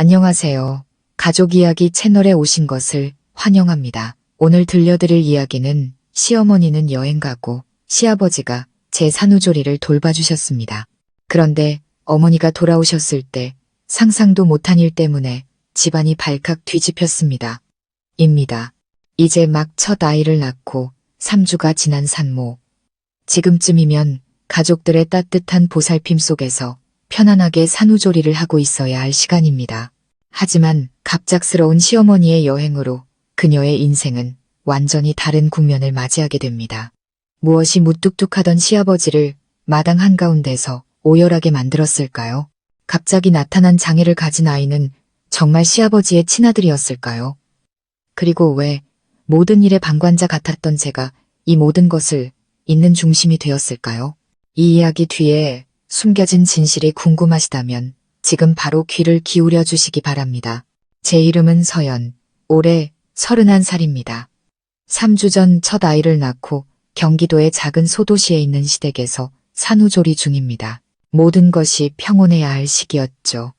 안녕하세요. 가족이야기 채널에 오신 것을 환영합니다. 오늘 들려드릴 이야기는 시어머니는 여행 가고 시아버지가 제 산후조리를 돌봐주셨습니다. 그런데 어머니가 돌아오셨을 때 상상도 못한 일 때문에 집안이 발칵 뒤집혔습니다. 입니다. 이제 막 첫 아이를 낳고 3주가 지난 산모. 지금쯤이면 가족들의 따뜻한 보살핌 속에서 편안하게 산후조리를 하고 있어야 할 시간입니다. 하지만 갑작스러운 시어머니의 여행으로 그녀의 인생은 완전히 다른 국면을 맞이하게 됩니다. 무엇이 무뚝뚝하던 시아버지를 마당 한가운데서 오열하게 만들었을까요? 갑자기 나타난 장애를 가진 아이는 정말 시아버지의 친아들이었을까요? 그리고 왜 모든 일의 방관자 같았던 제가 이 모든 것을 잇는 중심이 되었을까요? 이 이야기 뒤에 숨겨진 진실이 궁금하시다면 지금 바로 귀를 기울여 주시기 바랍니다. 제 이름은 서연, 올해 31살입니다. 3주 전 첫 아이를 낳고 경기도의 작은 소도시에 있는 시댁에서 산후조리 중입니다. 모든 것이 평온해야 할 시기였죠.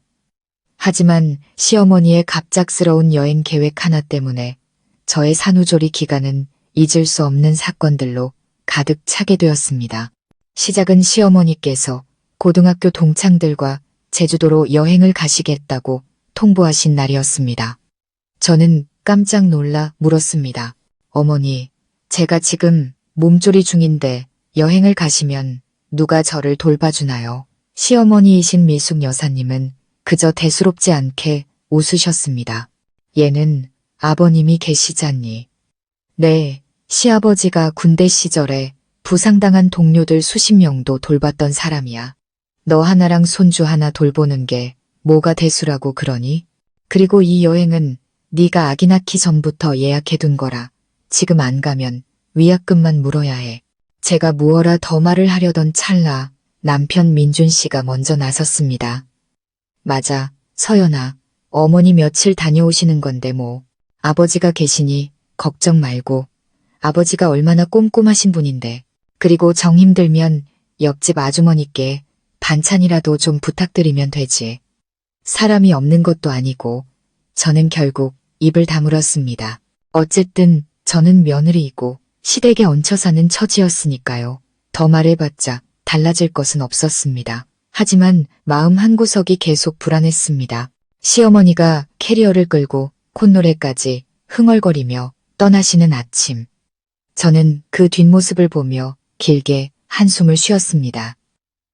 하지만 시어머니의 갑작스러운 여행 계획 하나 때문에 저의 산후조리 기간은 잊을 수 없는 사건들로 가득 차게 되었습니다. 시작은 시어머니께서 고등학교 동창들과 제주도로 여행을 가시겠다고 통보하신 날이었습니다. 저는 깜짝 놀라 물었습니다. 어머니, 제가 지금 몸조리 중인데 여행을 가시면 누가 저를 돌봐주나요? 시어머니이신 미숙 여사님은 그저 대수롭지 않게 웃으셨습니다. 얘는 아버님이 계시잖니. 네, 시아버지가 군대 시절에 부상당한 동료들 수십 명도 돌봤던 사람이야. 너 하나랑 손주 하나 돌보는 게 뭐가 대수라고 그러니? 그리고 이 여행은 네가 아기 낳기 전부터 예약해둔 거라 지금 안 가면 위약금만 물어야 해. 제가 무어라 더 말을 하려던 찰나 남편 민준 씨가 먼저 나섰습니다. 맞아, 서연아. 어머니 며칠 다녀오시는 건데 뭐. 아버지가 계시니 걱정 말고. 아버지가 얼마나 꼼꼼하신 분인데. 그리고 정 힘들면 옆집 아주머니께 반찬이라도 좀 부탁드리면 되지. 사람이 없는 것도 아니고 저는 결국 입을 다물었습니다. 어쨌든 저는 며느리이고 시댁에 얹혀 사는 처지였으니까요. 더 말해봤자 달라질 것은 없었습니다. 하지만 마음 한구석이 계속 불안했습니다. 시어머니가 캐리어를 끌고 콧노래까지 흥얼거리며 떠나시는 아침. 저는 그 뒷모습을 보며 길게 한숨을 쉬었습니다.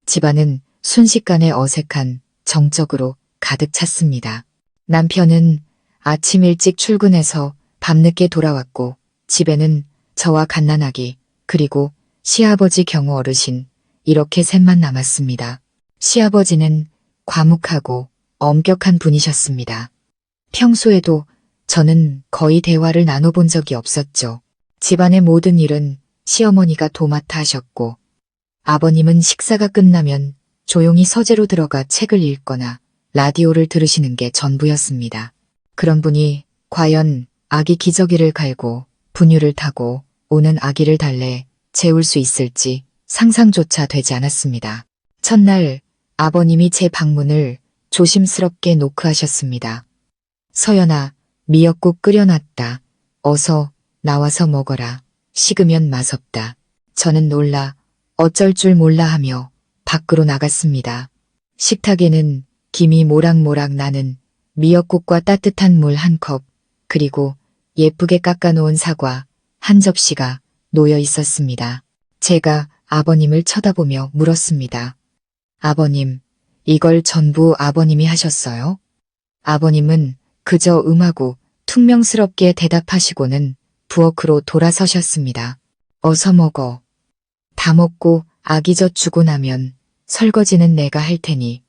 집안은 순식간에 어색한 정적으로 가득 찼습니다. 남편은 아침 일찍 출근해서 밤늦게 돌아왔고 집에는 저와 갓난아기 그리고 시아버지 경우 어르신 이렇게 셋만 남았습니다. 시아버지는 과묵하고 엄격한 분이셨습니다. 평소에도 저는 거의 대화를 나눠본 적이 없었죠. 집안의 모든 일은 시어머니가 도맡아 하셨고 아버님은 식사가 끝나면 조용히 서재로 들어가 책을 읽거나 라디오를 들으시는 게 전부였습니다. 그런 분이 과연 아기 기저귀를 갈고 분유를 타고 오는 아기를 달래 재울 수 있을지 상상조차 되지 않았습니다. 첫날 아버님이 제 방문을 조심스럽게 노크하셨습니다. 서연아, 미역국 끓여놨다. 어서 나와서 먹어라. 식으면 맛없다. 저는 놀라 어쩔 줄 몰라 하며 밖으로 나갔습니다. 식탁에는 김이 모락모락 나는 미역국과 따뜻한 물 한 컵, 그리고 예쁘게 깎아놓은 사과 한 접시가 놓여 있었습니다. 제가 아버님을 쳐다보며 물었습니다. 아버님, 이걸 전부 아버님이 하셨어요? 아버님은 그저 음하고 퉁명스럽게 대답하시고는 부엌으로 돌아서셨습니다. 어서 먹어. 다 먹고 아기젓 주고 나면 설거지는 내가 할 테니.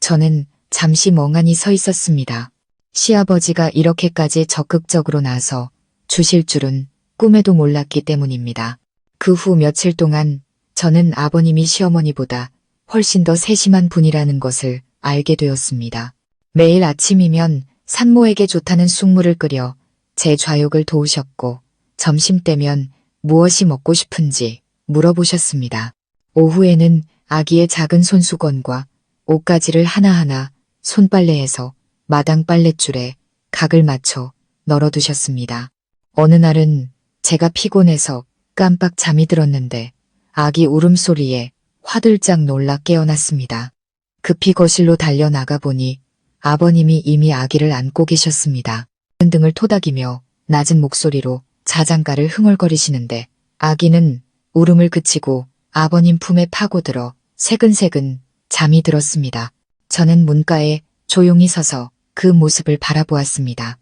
저는 잠시 멍하니 서 있었습니다. 시아버지가 이렇게까지 적극적으로 나서 주실 줄은 꿈에도 몰랐기 때문입니다. 그 후 며칠 동안 저는 아버님이 시어머니보다 훨씬 더 세심한 분이라는 것을 알게 되었습니다. 매일 아침이면 산모에게 좋다는 쑥물을 끓여 제 좌욕을 도우셨고 점심때면 무엇이 먹고 싶은지 물어보셨습니다. 오후에는 아기의 작은 손수건과 옷가지를 하나하나 손빨래해서 마당 빨랫줄에 각을 맞춰 널어두셨습니다. 어느 날은 제가 피곤해서 깜빡 잠이 들었는데 아기 울음소리에 화들짝 놀라 깨어났습니다. 급히 거실로 달려나가 보니 아버님이 이미 아기를 안고 계셨습니다. 등을 토닥이며 낮은 목소리로 자장가를 흥얼거리시는데 아기는 울음을 그치고 아버님 품에 파고들어 새근새근 잠이 들었습니다. 저는 문가에 조용히 서서 그 모습을 바라보았습니다.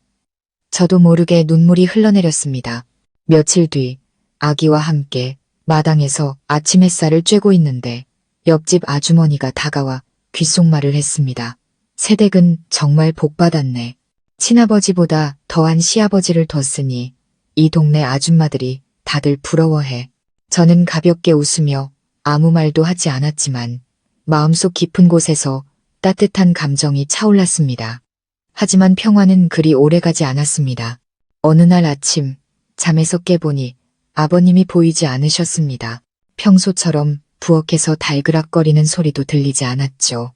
저도 모르게 눈물이 흘러내렸습니다. 며칠 뒤 아기와 함께 마당에서 아침 햇살을 쬐고 있는데 옆집 아주머니가 다가와 귓속말을 했습니다. 새댁은 정말 복받았네. 친아버지보다 더한 시아버지를 뒀으니 이 동네 아줌마들이 다들 부러워해. 저는 가볍게 웃으며 아무 말도 하지 않았지만 마음속 깊은 곳에서 따뜻한 감정이 차올랐습니다. 하지만 평화는 그리 오래가지 않았습니다. 어느 날 아침 잠에서 깨보니 아버님이 보이지 않으셨습니다. 평소처럼 부엌에서 달그락거리는 소리도 들리지 않았죠.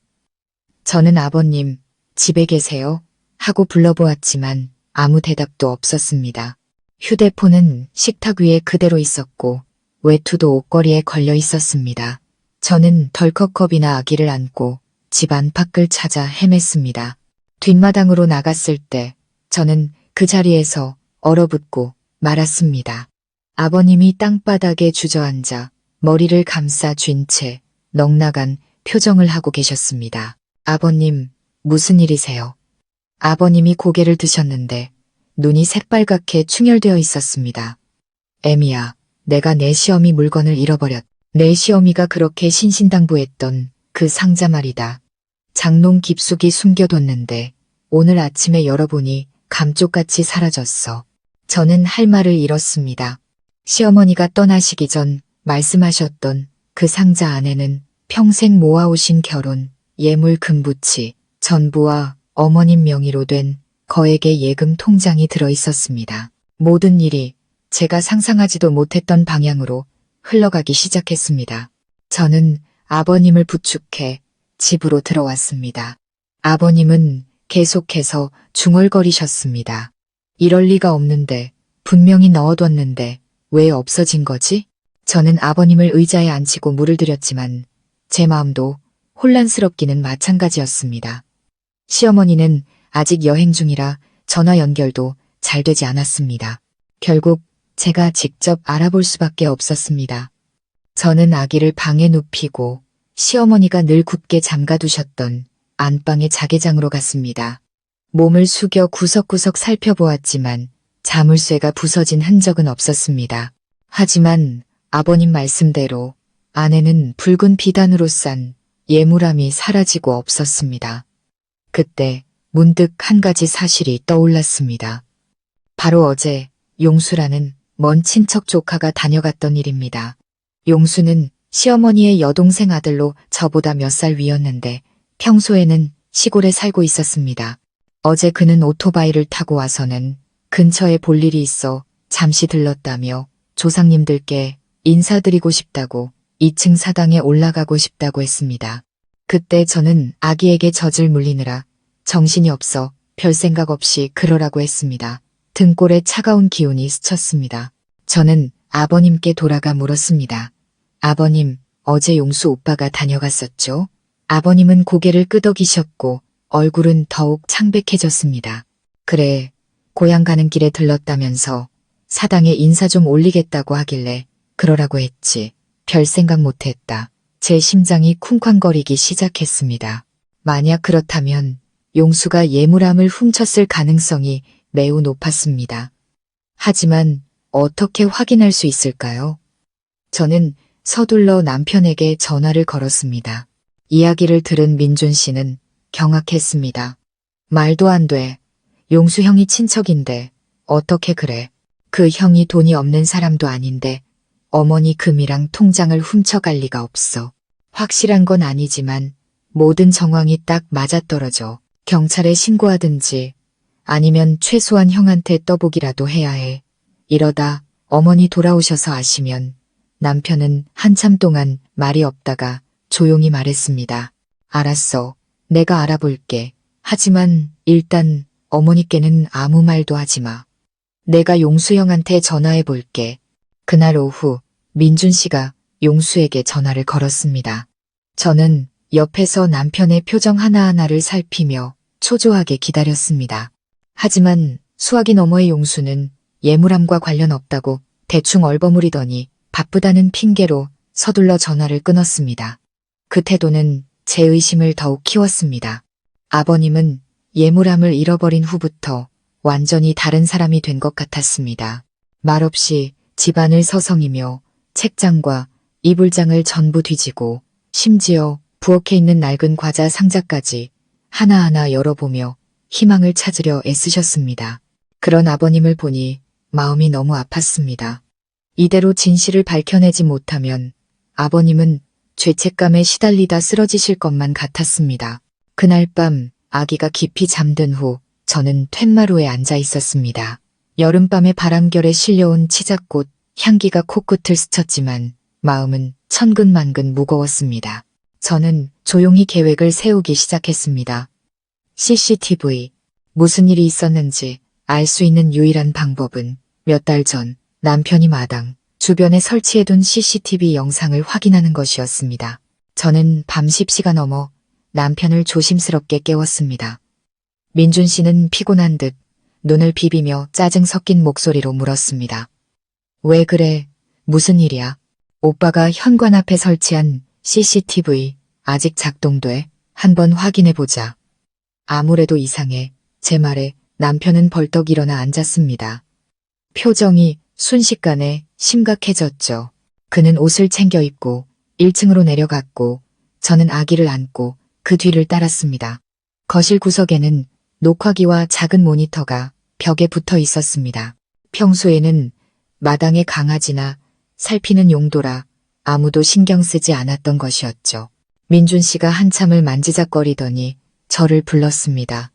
저는 아버님, 집에 계세요? 하고 불러보았지만 아무 대답도 없었습니다. 휴대폰은 식탁 위에 그대로 있었고 외투도 옷걸이에 걸려 있었습니다. 저는 덜컥겁이나 아기를 안고 집 안팎을 찾아 헤맸습니다. 뒷마당으로 나갔을 때 저는 그 자리에서 얼어붙고 말았습니다. 아버님이 땅바닥에 주저앉아 머리를 감싸 쥔 채 넋나간 표정을 하고 계셨습니다. 아버님, 무슨 일이세요? 아버님이 고개를 드셨는데 눈이 새빨갛게 충혈되어 있었습니다. 애미야, 내가 내 시어미 물건을 잃어버렸. 내 시어미가 그렇게 신신당부했던 그 상자 말이다. 장롱 깊숙이 숨겨뒀는데 오늘 아침에 열어보니 감쪽같이 사라졌어. 저는 할 말을 잃었습니다. 시어머니가 떠나시기 전 말씀하셨던 그 상자 안에는 평생 모아오신 결혼, 예물 금부치, 전부와 어머님 명의로 된 거액의 예금 통장이 들어있었습니다. 모든 일이 제가 상상하지도 못했던 방향으로 흘러가기 시작했습니다. 저는 아버님을 부축해 집으로 들어왔습니다. 아버님은 계속해서 중얼거리셨습니다. 이럴 리가 없는데 분명히 넣어뒀는데 왜 없어진 거지? 저는 아버님을 의자에 앉히고 물을 드렸지만 제 마음도 혼란스럽기는 마찬가지였습니다. 시어머니는 아직 여행 중이라 전화 연결도 잘 되지 않았습니다. 결국 제가 직접 알아볼 수밖에 없었습니다. 저는 아기를 방에 눕히고 시어머니가 늘 굳게 잠가두셨던 안방의 자개장으로 갔습니다. 몸을 숙여 구석구석 살펴보았지만 자물쇠가 부서진 흔적은 없었습니다. 하지만 아버님 말씀대로 안에는 붉은 비단으로 싼 예물함이 사라지고 없었습니다. 그때 문득 한 가지 사실이 떠올랐습니다. 바로 어제 용수라는 먼 친척 조카가 다녀갔던 일입니다. 용수는 시어머니의 여동생 아들로 저보다 몇 살 위였는데 평소에는 시골에 살고 있었습니다. 어제 그는 오토바이를 타고 와서는 근처에 볼 일이 있어 잠시 들렀다며 조상님들께 인사드리고 싶다고 2층 사당에 올라가고 싶다고 했습니다. 그때 저는 아기에게 젖을 물리느라 정신이 없어 별 생각 없이 그러라고 했습니다. 등골에 차가운 기운이 스쳤습니다. 저는 아버님께 돌아가 물었습니다. 아버님, 어제 용수 오빠가 다녀갔었죠? 아버님은 고개를 끄덕이셨고 얼굴은 더욱 창백해졌습니다. 그래, 고향 가는 길에 들렀다면서 사당에 인사 좀 올리겠다고 하길래 그러라고 했지. 별 생각 못했다. 제 심장이 쿵쾅거리기 시작했습니다. 만약 그렇다면 용수가 예물함을 훔쳤을 가능성이 매우 높았습니다. 하지만 어떻게 확인할 수 있을까요? 저는 서둘러 남편에게 전화를 걸었습니다. 이야기를 들은 민준 씨는 경악했습니다. 말도 안 돼. 용수 형이 친척인데 어떻게 그래. 그 형이 돈이 없는 사람도 아닌데 어머니 금이랑 통장을 훔쳐갈 리가 없어. 확실한 건 아니지만 모든 정황이 딱 맞아떨어져. 경찰에 신고하든지 아니면 최소한 형한테 떠보기라도 해야 해. 이러다 어머니 돌아오셔서 아시면. 남편은 한참 동안 말이 없다가 조용히 말했습니다. 알았어. 내가 알아볼게. 하지만 일단 어머니께는 아무 말도 하지 마. 내가 용수 형한테 전화해 볼게. 그날 오후 민준 씨가 용수에게 전화를 걸었습니다. 저는 옆에서 남편의 표정 하나하나를 살피며 초조하게 기다렸습니다. 하지만 수화기 너머의 용수는 예물함과 관련 없다고 대충 얼버무리더니 바쁘다는 핑계로 서둘러 전화를 끊었습니다. 그 태도는 제 의심을 더욱 키웠습니다. 아버님은 예물함을 잃어버린 후부터 완전히 다른 사람이 된 것 같았습니다. 말없이 집안을 서성이며 책장과 이불장을 전부 뒤지고 심지어 부엌에 있는 낡은 과자 상자까지 하나하나 열어보며 희망을 찾으려 애쓰셨습니다. 그런 아버님을 보니 마음이 너무 아팠습니다. 이대로 진실을 밝혀내지 못하면 아버님은 죄책감에 시달리다 쓰러지실 것만 같았습니다. 그날 밤 아기가 깊이 잠든 후 저는 툇마루에 앉아 있었습니다. 여름밤의 바람결에 실려온 치자꽃 향기가 코끝을 스쳤지만 마음은 천근만근 무거웠습니다. 저는 조용히 계획을 세우기 시작했습니다. CCTV, 무슨 일이 있었는지 알 수 있는 유일한 방법은 몇 달 전 남편이 마당 주변에 설치해둔 CCTV 영상을 확인하는 것이었습니다. 저는 밤 10시가 넘어 남편을 조심스럽게 깨웠습니다. 민준 씨는 피곤한 듯 눈을 비비며 짜증 섞인 목소리로 물었습니다. 왜 그래? 무슨 일이야? 오빠가 현관 앞에 설치한 CCTV 아직 작동돼? 한번 확인해보자. 아무래도 이상해. 제 말에 남편은 벌떡 일어나 앉았습니다. 표정이 순식간에 심각해졌죠. 그는 옷을 챙겨 입고 1층으로 내려갔고 저는 아기를 안고 그 뒤를 따랐습니다. 거실 구석에는 녹화기와 작은 모니터가 벽에 붙어 있었습니다. 평소에는 마당의 강아지나 살피는 용도라 아무도 신경 쓰지 않았던 것이었죠. 민준 씨가 한참을 만지작거리더니 저를 불렀습니다.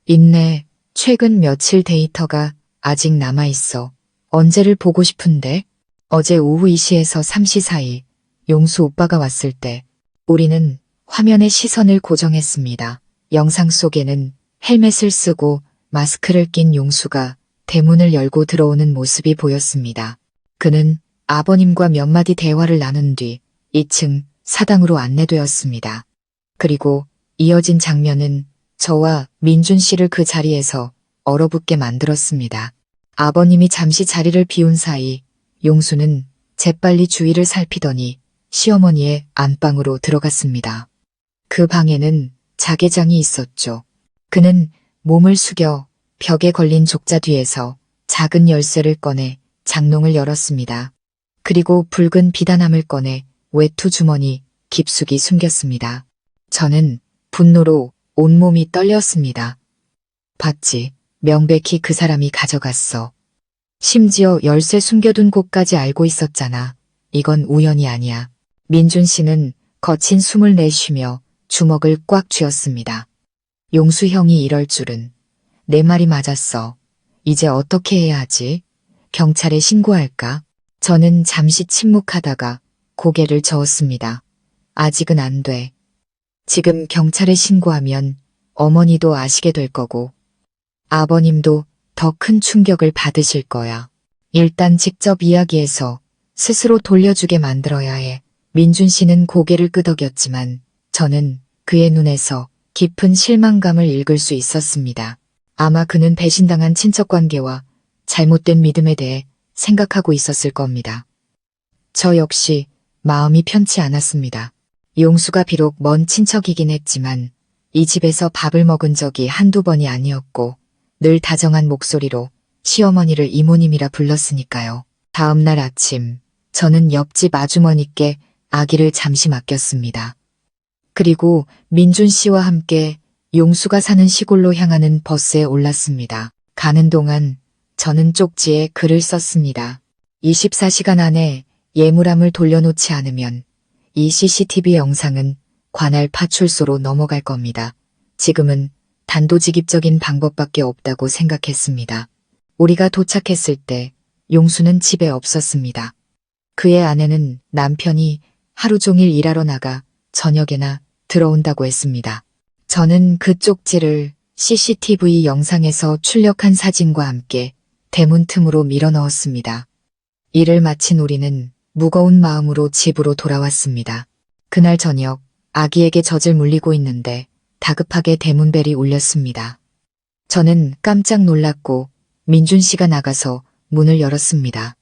있네. 최근 며칠 데이터가 아직 남아있어. 언제를 보고 싶은데? 어제 오후 2시에서 3시 사이 용수 오빠가 왔을 때 우리는 화면에 시선을 고정했습니다. 영상 속에는 헬멧을 쓰고 마스크를 낀 용수가 대문을 열고 들어오는 모습이 보였습니다. 그는 아버님과 몇 마디 대화를 나눈 뒤 2층 사당으로 안내되었습니다. 그리고 이어진 장면은 저와 민준 씨를 그 자리에서 얼어붙게 만들었습니다. 아버님이 잠시 자리를 비운 사이 용수는 재빨리 주위를 살피더니 시어머니의 안방으로 들어갔습니다. 그 방에는 자개장이 있었죠. 그는 몸을 숙여 벽에 걸린 족자 뒤에서 작은 열쇠를 꺼내 장롱을 열었습니다. 그리고 붉은 비단함을 꺼내 외투 주머니 깊숙이 숨겼습니다. 저는 분노로 온몸이 떨렸습니다. 봤지? 명백히 그 사람이 가져갔어. 심지어 열쇠 숨겨둔 곳까지 알고 있었잖아. 이건 우연이 아니야. 민준 씨는 거친 숨을 내쉬며 주먹을 꽉 쥐었습니다. 용수 형이 이럴 줄은. 내 말이 맞았어. 이제 어떻게 해야 하지? 경찰에 신고할까? 저는 잠시 침묵하다가 고개를 저었습니다. 아직은 안 돼. 지금 경찰에 신고하면 어머니도 아시게 될 거고 아버님도 더 큰 충격을 받으실 거야. 일단 직접 이야기해서 스스로 돌려주게 만들어야 해. 민준 씨는 고개를 끄덕였지만 저는 그의 눈에서 깊은 실망감을 읽을 수 있었습니다. 아마 그는 배신당한 친척관계와 잘못된 믿음에 대해 생각하고 있었을 겁니다. 저 역시 마음이 편치 않았습니다. 용수가 비록 먼 친척이긴 했지만 이 집에서 밥을 먹은 적이 한두 번이 아니었고 늘 다정한 목소리로 시어머니를 이모님이라 불렀으니까요. 다음 날 아침 저는 옆집 아주머니께 아기를 잠시 맡겼습니다. 그리고 민준 씨와 함께 용수가 사는 시골로 향하는 버스에 올랐습니다. 가는 동안 저는 쪽지에 글을 썼습니다. 24시간 안에 예물함을 돌려놓지 않으면 이 CCTV 영상은 관할 파출소로 넘어갈 겁니다. 지금은 단도직입적인 방법밖에 없다고 생각했습니다. 우리가 도착했을 때 용수는 집에 없었습니다. 그의 아내는 남편이 하루 종일 일하러 나가 저녁에나 들어온다고 했습니다. 저는 그 쪽지를 CCTV 영상에서 출력한 사진과 함께 대문 틈으로 밀어 넣었습니다. 일을 마친 우리는 무거운 마음으로 집으로 돌아왔습니다. 그날 저녁 아기에게 젖을 물리고 있는데 다급하게 대문벨이 울렸습니다. 저는 깜짝 놀랐고 민준 씨가 나가서 문을 열었습니다.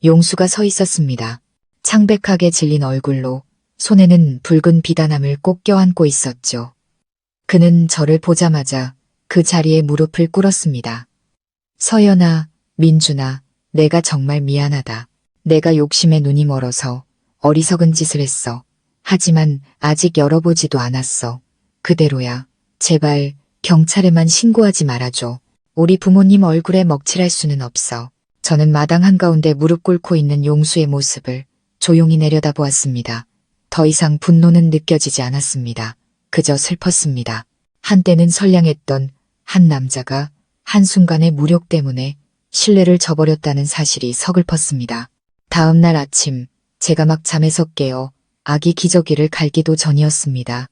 용수가 서 있었습니다. 창백하게 질린 얼굴로 손에는 붉은 비단함을 꼭 껴안고 있었죠. 그는 저를 보자마자 그 자리에 무릎을 꿇었습니다. 서연아, 민준아, 내가 정말 미안하다. 내가 욕심에 눈이 멀어서 어리석은 짓을 했어. 하지만 아직 열어보지도 않았어. 그대로야. 제발 경찰에만 신고하지 말아줘. 우리 부모님 얼굴에 먹칠할 수는 없어. 저는 마당 한가운데 무릎 꿇고 있는 용수의 모습을 조용히 내려다보았습니다. 더 이상 분노는 느껴지지 않았습니다. 그저 슬펐습니다. 한때는 선량했던 한 남자가 한순간의 무력 때문에 신뢰를 저버렸다는 사실이 서글펐습니다. 다음 날 아침 제가 막 잠에서 깨어 아기 기저귀를 갈기도 전이었습니다.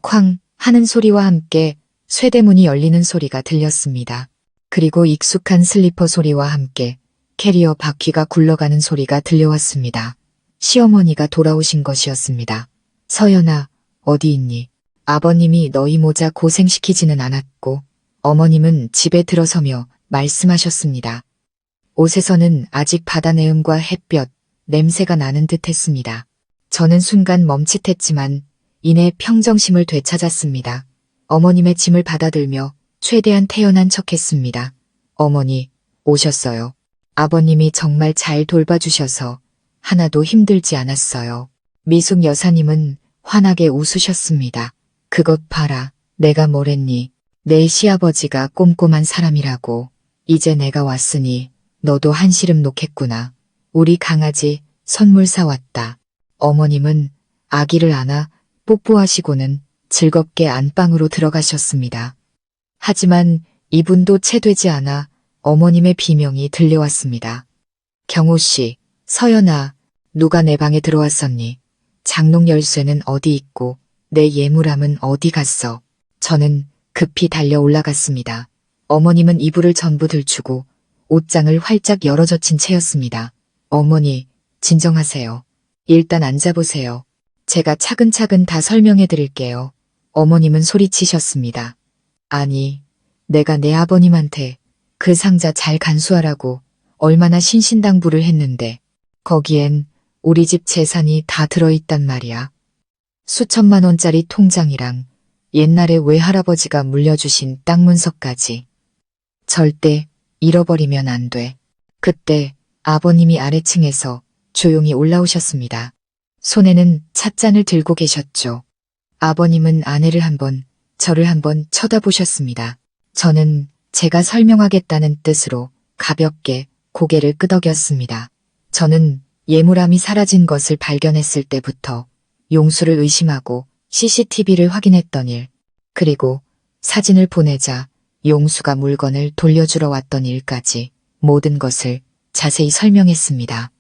쾅 하는 소리와 함께 쇠대문이 열리는 소리가 들렸습니다. 그리고 익숙한 슬리퍼 소리와 함께 캐리어 바퀴가 굴러가는 소리가 들려왔습니다. 시어머니가 돌아오신 것이었습니다. 서연아, 어디 있니? 아버님이 너희 모자 고생시키지는 않았고 어머님은 집에 들어서며 말씀하셨습니다. 옷에서는 아직 바다 내음과 햇볕, 냄새가 나는 듯 했습니다. 저는 순간 멈칫했지만 이내 평정심을 되찾았습니다. 어머님의 짐을 받아들며 최대한 태연한 척했습니다. 어머니, 오셨어요. 아버님이 정말 잘 돌봐주셔서 하나도 힘들지 않았어요. 미숙 여사님은 환하게 웃으셨습니다. 그것 봐라, 내가 뭘 했니? 내 시아버지가 꼼꼼한 사람이라고. 이제 내가 왔으니 너도 한시름 놓겠구나. 우리 강아지 선물 사왔다. 어머님은 아기를 안아 뽀뽀하시고는 즐겁게 안방으로 들어가셨습니다. 하지만 이분도 채 되지 않아 어머님의 비명이 들려왔습니다. 경호 씨, 서연아, 누가 내 방에 들어왔었니? 장롱 열쇠는 어디 있고 내 예물함은 어디 갔어? 저는 급히 달려 올라갔습니다. 어머님은 이불을 전부 들추고 옷장을 활짝 열어젖힌 채였습니다. 어머니, 진정하세요. 일단 앉아보세요. 제가 차근차근 다 설명해 드릴게요. 어머님은 소리치셨습니다. 아니, 내가 내 아버님한테 그 상자 잘 간수하라고 얼마나 신신당부를 했는데 거기엔 우리 집 재산이 다 들어있단 말이야. 수천만 원짜리 통장이랑 옛날에 외할아버지가 물려주신 땅 문서까지. 절대 잃어버리면 안 돼. 그때 아버님이 아래층에서 조용히 올라오셨습니다. 손에는 찻잔을 들고 계셨죠. 아버님은 아내를 한번, 저를 한번 쳐다보셨습니다. 저는 제가 설명하겠다는 뜻으로 가볍게 고개를 끄덕였습니다. 저는 예물함이 사라진 것을 발견했을 때부터 용수를 의심하고 CCTV를 확인했던 일, 그리고 사진을 보내자 용수가 물건을 돌려주러 왔던 일까지 모든 것을 자세히 설명했습니다.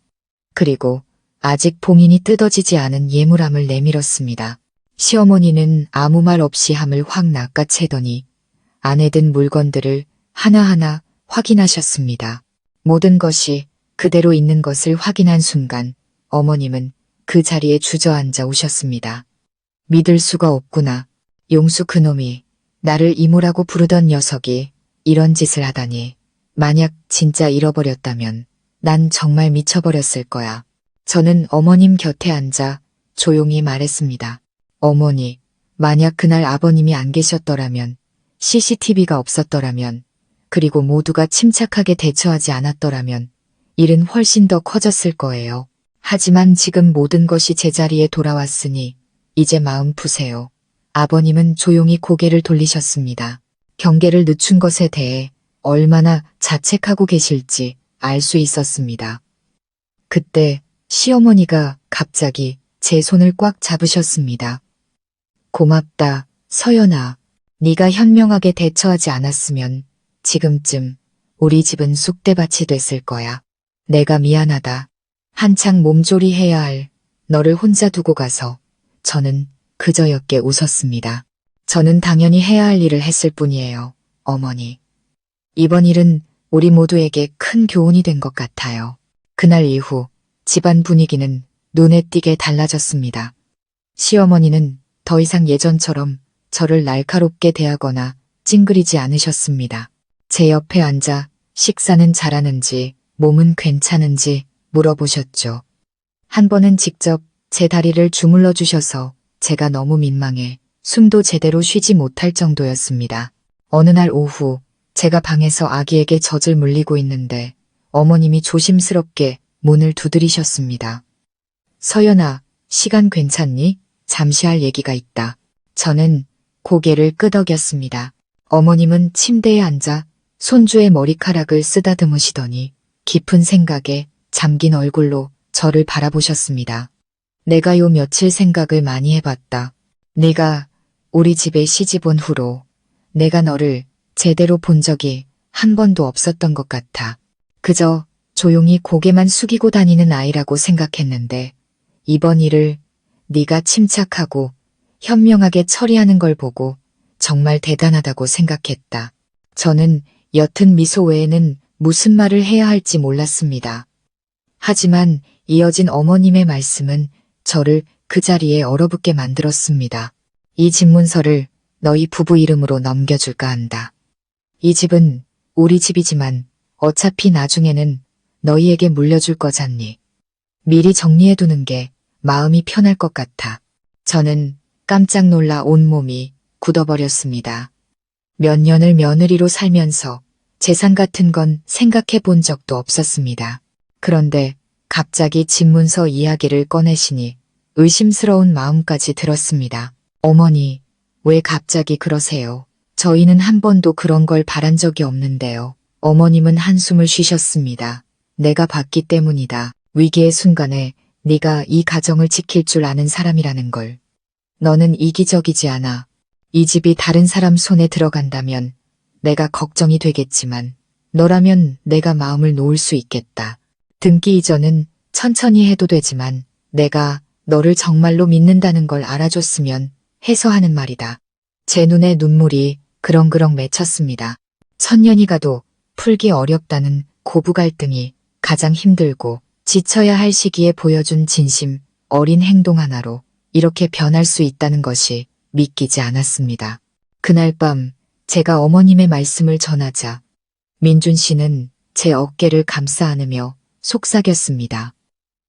그리고 아직 봉인이 뜯어지지 않은 예물함을 내밀었습니다. 시어머니는 아무 말 없이 함을 확 낚아채더니 안에 든 물건들을 하나하나 확인하셨습니다. 모든 것이 그대로 있는 것을 확인한 순간 어머님은 그 자리에 주저앉아 우셨습니다. 믿을 수가 없구나. 용수 그놈이 나를 이모라고 부르던 녀석이 이런 짓을 하다니. 만약 진짜 잃어버렸다면 난 정말 미쳐버렸을 거야. 저는 어머님 곁에 앉아 조용히 말했습니다. 어머니, 만약 그날 아버님이 안 계셨더라면, CCTV가 없었더라면, 그리고 모두가 침착하게 대처하지 않았더라면 일은 훨씬 더 커졌을 거예요. 하지만 지금 모든 것이 제자리에 돌아왔으니 이제 마음 푸세요. 아버님은 조용히 고개를 돌리셨습니다. 경계를 늦춘 것에 대해 얼마나 자책하고 계실지 알 수 있었습니다. 그때 시어머니가 갑자기 제 손을 꽉 잡으셨습니다. 고맙다, 서연아. 네가 현명하게 대처하지 않았으면 지금쯤 우리 집은 쑥대밭이 됐을 거야. 내가 미안하다. 한창 몸조리해야 할 너를 혼자 두고 가서 저는 그저였게 웃었습니다. 저는 당연히 해야 할 일을 했을 뿐이에요, 어머니. 이번 일은 우리 모두에게 큰 교훈이 된 것 같아요. 그날 이후 집안 분위기는 눈에 띄게 달라졌습니다. 시어머니는 더 이상 예전처럼 저를 날카롭게 대하거나 찡그리지 않으셨습니다. 제 옆에 앉아 식사는 잘하는지, 몸은 괜찮은지 물어보셨죠. 한 번은 직접 제 다리를 주물러 주셔서 제가 너무 민망해 숨도 제대로 쉬지 못할 정도였습니다. 어느 날 오후 제가 방에서 아기에게 젖을 물리고 있는데 어머님이 조심스럽게 문을 두드리셨습니다. 서연아, 시간 괜찮니? 잠시 할 얘기가 있다. 저는 고개를 끄덕였습니다. 어머님은 침대에 앉아 손주의 머리카락을 쓰다듬으시더니 깊은 생각에 잠긴 얼굴로 저를 바라보셨습니다. 내가 요 며칠 생각을 많이 해봤다. 네가 우리 집에 시집 온 후로 내가 너를 제대로 본 적이 한 번도 없었던 것 같아. 그저 조용히 고개만 숙이고 다니는 아이라고 생각했는데 이번 일을 네가 침착하고 현명하게 처리하는 걸 보고 정말 대단하다고 생각했다. 저는 옅은 미소 외에는 무슨 말을 해야 할지 몰랐습니다. 하지만 이어진 어머님의 말씀은 저를 그 자리에 얼어붙게 만들었습니다. 이 집문서를 너희 부부 이름으로 넘겨줄까 한다. 이 집은 우리 집이지만 어차피 나중에는 너희에게 물려줄 거잖니. 미리 정리해두는 게 마음이 편할 것 같아. 저는 깜짝 놀라 온몸이 굳어버렸습니다. 몇 년을 며느리로 살면서 재산 같은 건 생각해 본 적도 없었습니다. 그런데 갑자기 집문서 이야기를 꺼내시니 의심스러운 마음까지 들었습니다. 어머니, 왜 갑자기 그러세요? 저희는 한 번도 그런 걸 바란 적이 없는데요. 어머님은 한숨을 쉬셨습니다. 내가 봤기 때문이다. 위기의 순간에 네가 이 가정을 지킬 줄 아는 사람이라는 걸. 너는 이기적이지 않아. 이 집이 다른 사람 손에 들어간다면 내가 걱정이 되겠지만 너라면 내가 마음을 놓을 수 있겠다. 등기 이전은 천천히 해도 되지만 내가 너를 정말로 믿는다는 걸 알아줬으면 해서 하는 말이다. 제 눈에 눈물이 그렁그렁 맺혔습니다. 천년이 가도 풀기 어렵다는 고부 갈등이 가장 힘들고 지쳐야 할 시기에 보여준 진심 어린 행동 하나로 이렇게 변할 수 있다는 것이 믿기지 않았습니다. 그날 밤 제가 어머님의 말씀을 전하자 민준 씨는 제 어깨를 감싸 안으며 속삭였습니다.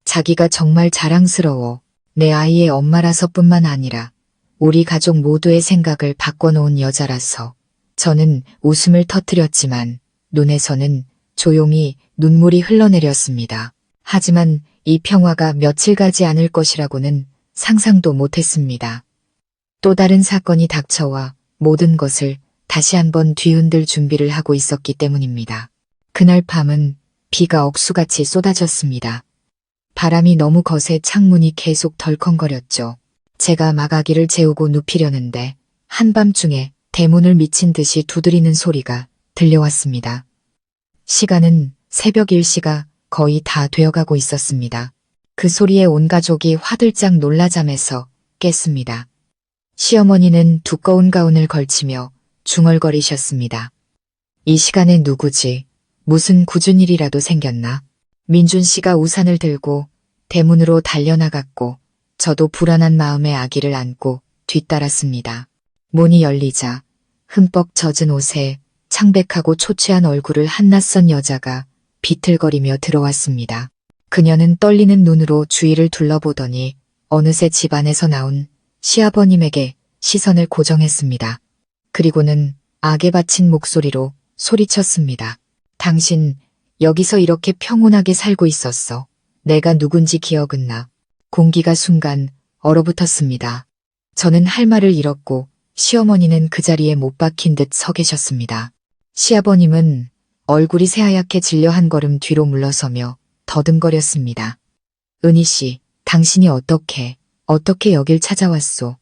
자기가 정말 자랑스러워 내 아이의 엄마라서뿐만 아니라 우리 가족 모두의 생각을 바꿔놓은 여자라서. 저는 웃음을 터뜨렸지만 눈에서는 조용히 눈물이 흘러내렸습니다. 하지만 이 평화가 며칠 가지 않을 것이라고는 상상도 못했습니다. 또 다른 사건이 닥쳐와 모든 것을 다시 한번 뒤흔들 준비를 하고 있었기 때문입니다. 그날 밤은 비가 억수같이 쏟아졌습니다. 바람이 너무 거세 창문이 계속 덜컹거렸죠. 제가 마가기를 재우고 눕히려는데 한밤중에 대문을 미친 듯이 두드리는 소리가 들려왔습니다. 시간은 새벽 1시가 거의 다 되어가고 있었습니다. 그 소리에 온 가족이 화들짝 놀라 잠에서 깼습니다. 시어머니는 두꺼운 가운을 걸치며 중얼거리셨습니다. 이 시간에 누구지? 무슨 굳은 일이라도 생겼나? 민준 씨가 우산을 들고 대문으로 달려나갔고 저도 불안한 마음에 아기를 안고 뒤따랐습니다. 문이 열리자 흠뻑 젖은 옷에 창백하고 초췌한 얼굴을 한 낯선 여자가 비틀거리며 들어왔습니다. 그녀는 떨리는 눈으로 주위를 둘러보더니 어느새 집 안에서 나온 시아버님에게 시선을 고정했습니다. 그리고는 악에 받친 목소리로 소리쳤습니다. 당신 여기서 이렇게 평온하게 살고 있었어. 내가 누군지 기억은 나. 공기가 순간 얼어붙었습니다. 저는 할 말을 잃었고 시어머니는 그 자리에 못 박힌 듯 서 계셨습니다. 시아버님은 얼굴이 새하얗게 질려 한 걸음 뒤로 물러서며 더듬거렸습니다. 은희 씨, 당신이 어떻게 여길 찾아왔소?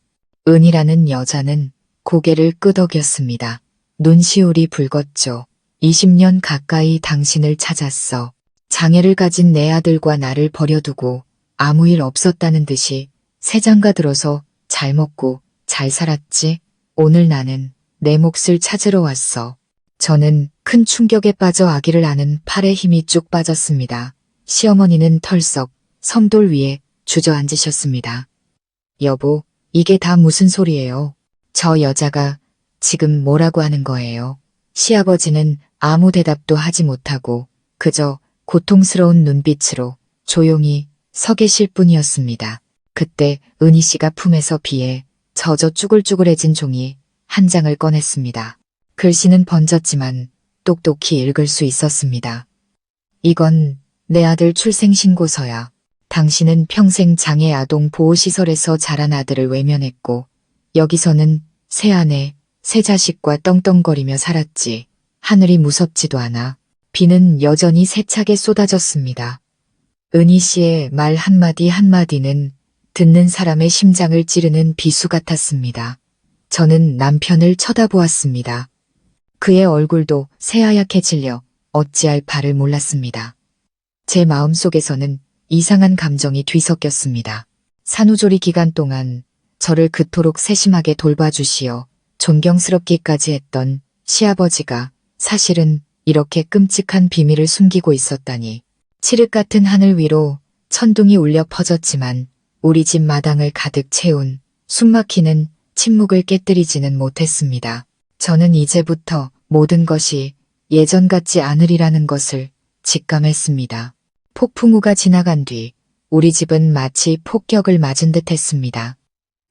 은희라는 여자는 고개를 끄덕였습니다. 눈시울이 붉었죠. 20년 가까이 당신을 찾았어. 장애를 가진 내 아들과 나를 버려두고 아무 일 없었다는 듯이 새장가 들어서 잘 먹고 잘 살았지? 오늘 나는 내 몫을 찾으러 왔어. 저는 큰 충격에 빠져 아기를 안은 팔에 힘이 쭉 빠졌습니다. 시어머니는 털썩 섬돌 위에 주저앉으셨습니다. 여보, 이게 다 무슨 소리예요? 저 여자가 지금 뭐라고 하는 거예요? 시아버지는 아무 대답도 하지 못하고 그저 고통스러운 눈빛으로 조용히 서 계실 뿐이었습니다. 그때 은희 씨가 품에서 비에 젖어 쭈글쭈글해진 종이 한 장을 꺼냈습니다. 글씨는 번졌지만 똑똑히 읽을 수 있었습니다. 이건 내 아들 출생신고서야. 당신은 평생 장애 아동 보호시설에서 자란 아들을 외면했고 여기서는 새 아내, 새 자식과 떵떵거리며 살았지. 하늘이 무섭지도 않아. 비는 여전히 세차게 쏟아졌습니다. 은희 씨의 말 한마디 한마디는 듣는 사람의 심장을 찌르는 비수 같았습니다. 저는 남편을 쳐다보았습니다. 그의 얼굴도 새하얗게 질려 어찌할 바를 몰랐습니다. 제 마음속에서는 이상한 감정이 뒤섞였습니다. 산후조리 기간 동안 저를 그토록 세심하게 돌봐주시어 존경스럽기까지 했던 시아버지가 사실은 이렇게 끔찍한 비밀을 숨기고 있었다니. 칠흑 같은 하늘 위로 천둥이 울려 퍼졌지만 우리 집 마당을 가득 채운 숨막히는 침묵을 깨뜨리지는 못했습니다. 저는 이제부터 모든 것이 예전 같지 않으리라는 것을 직감했습니다. 폭풍우가 지나간 뒤 우리 집은 마치 폭격을 맞은 듯 했습니다.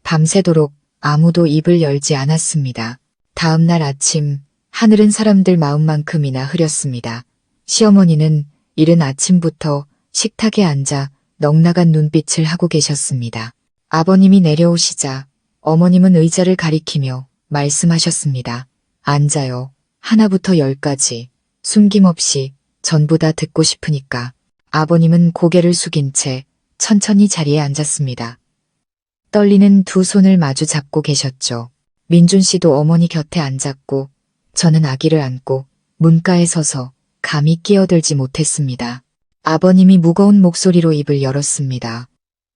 밤새도록 아무도 입을 열지 않았습니다. 다음 날 아침 하늘은 사람들 마음만큼이나 흐렸습니다. 시어머니는 이른 아침부터 식탁에 앉아 넉나간 눈빛을 하고 계셨습니다. 아버님이 내려오시자 어머님은 의자를 가리키며 말씀하셨습니다. 앉아요. 하나부터 열까지 숨김없이 전부 다 듣고 싶으니까. 아버님은 고개를 숙인 채 천천히 자리에 앉았습니다. 떨리는 두 손을 마주 잡고 계셨죠. 민준 씨도 어머니 곁에 앉았고 저는 아기를 안고 문가에 서서 감히 끼어들지 못했습니다. 아버님이 무거운 목소리로 입을 열었습니다.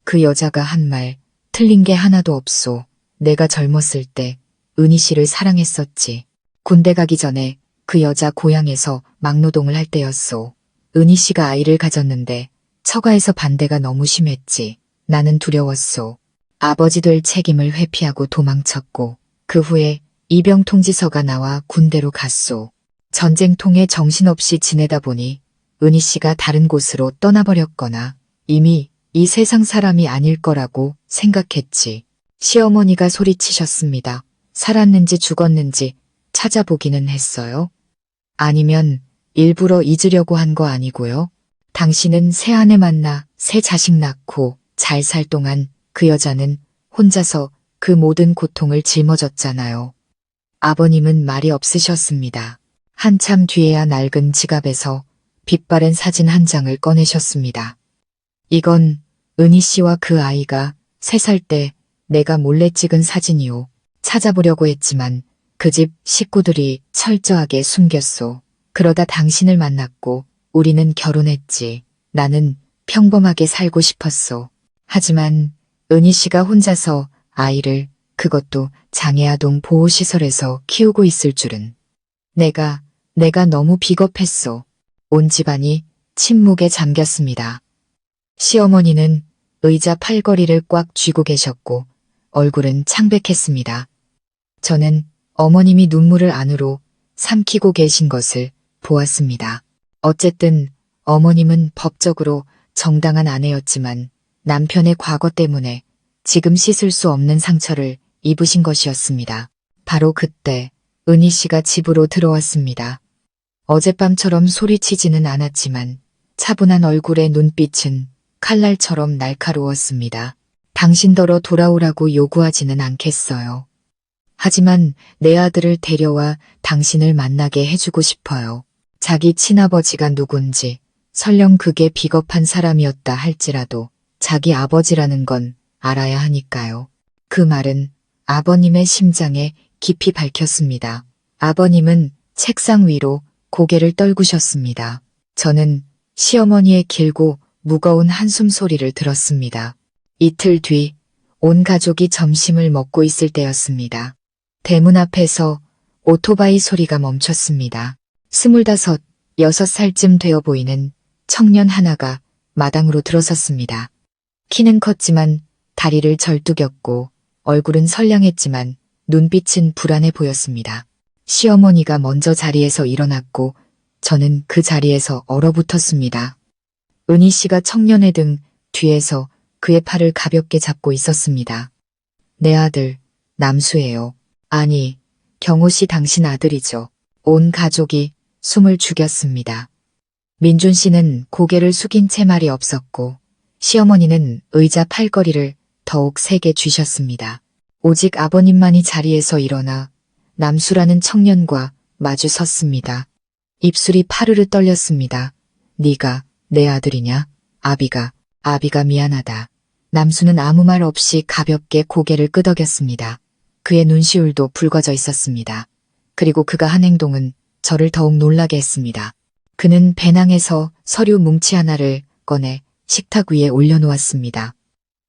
그 여자가 한 말 틀린 게 하나도 없소. 내가 젊었을 때 은희 씨를 사랑했었지. 군대 가기 전에 그 여자 고향에서 막노동을 할 때였소. 은희 씨가 아이를 가졌는데 처가에서 반대가 너무 심했지. 나는 두려웠소. 아버지 될 책임을 회피하고 도망쳤고 그 후에 이병 통지서가 나와 군대로 갔소. 전쟁통에 정신없이 지내다 보니 은희 씨가 다른 곳으로 떠나버렸거나 이미 이 세상 사람이 아닐 거라고 생각했지. 시어머니가 소리치셨습니다. 살았는지 죽었는지 찾아보기는 했어요? 아니면 일부러 잊으려고 한 거 아니고요? 당신은 새 아내 만나 새 자식 낳고 잘 살 동안 그 여자는 혼자서 그 모든 고통을 짊어졌잖아요. 아버님은 말이 없으셨습니다. 한참 뒤에야 낡은 지갑에서 빛바랜 사진 한 장을 꺼내셨습니다. 이건 은희 씨와 그 아이가 3살 때 내가 몰래 찍은 사진이오. 찾아보려고 했지만 그 집 식구들이 철저하게 숨겼소. 그러다 당신을 만났고 우리는 결혼했지. 나는 평범하게 살고 싶었소. 하지만 은희 씨가 혼자서 아이를 그것도 장애아동 보호시설에서 키우고 있을 줄은. 내가 너무 비겁했소. 온 집안이 침묵에 잠겼습니다. 시어머니는 의자 팔걸이를 꽉 쥐고 계셨고 얼굴은 창백했습니다. 저는 어머님이 눈물을 안으로 삼키고 계신 것을 보았습니다. 어쨌든 어머님은 법적으로 정당한 아내였지만 남편의 과거 때문에 지금 씻을 수 없는 상처를 입으신 것이었습니다. 바로 그때 은희 씨가 집으로 들어왔습니다. 어젯밤처럼 소리치지는 않았지만 차분한 얼굴의 눈빛은 칼날처럼 날카로웠습니다. 당신더러 돌아오라고 요구하지는 않겠어요. 하지만 내 아들을 데려와 당신을 만나게 해주고 싶어요. 자기 친아버지가 누군지 설령 그게 비겁한 사람이었다 할지라도 자기 아버지라는 건 알아야 하니까요. 그 말은 아버님의 심장에 깊이 박혔습니다. 아버님은 책상 위로 고개를 떨구셨습니다. 저는 시어머니의 길고 무거운 한숨 소리를 들었습니다. 이틀 뒤 온 가족이 점심을 먹고 있을 때였습니다. 대문 앞에서 오토바이 소리가 멈췄습니다. 25, 6살쯤 되어 보이는 청년 하나가 마당으로 들어섰습니다. 키는 컸지만 다리를 절뚝였고 얼굴은 선량했지만 눈빛은 불안해 보였습니다. 시어머니가 먼저 자리에서 일어났고 저는 그 자리에서 얼어붙었습니다. 은희 씨가 청년의 등 뒤에서 그의 팔을 가볍게 잡고 있었습니다. 내 아들, 남수예요. 아니, 경호 씨 당신 아들이죠. 온 가족이 숨을 죽였습니다. 민준 씨는 고개를 숙인 채 말이 없었고 시어머니는 의자 팔걸이를 더욱 세게 쥐셨습니다. 오직 아버님만이 자리에서 일어나 남수라는 청년과 마주 섰습니다. 입술이 파르르 떨렸습니다. 네가 내 아들이냐? 아비가 미안하다. 남수는 아무 말 없이 가볍게 고개를 끄덕였습니다. 그의 눈시울도 붉어져 있었습니다. 그리고 그가 한 행동은 저를 더욱 놀라게 했습니다. 그는 배낭에서 서류 뭉치 하나를 꺼내 식탁 위에 올려놓았습니다.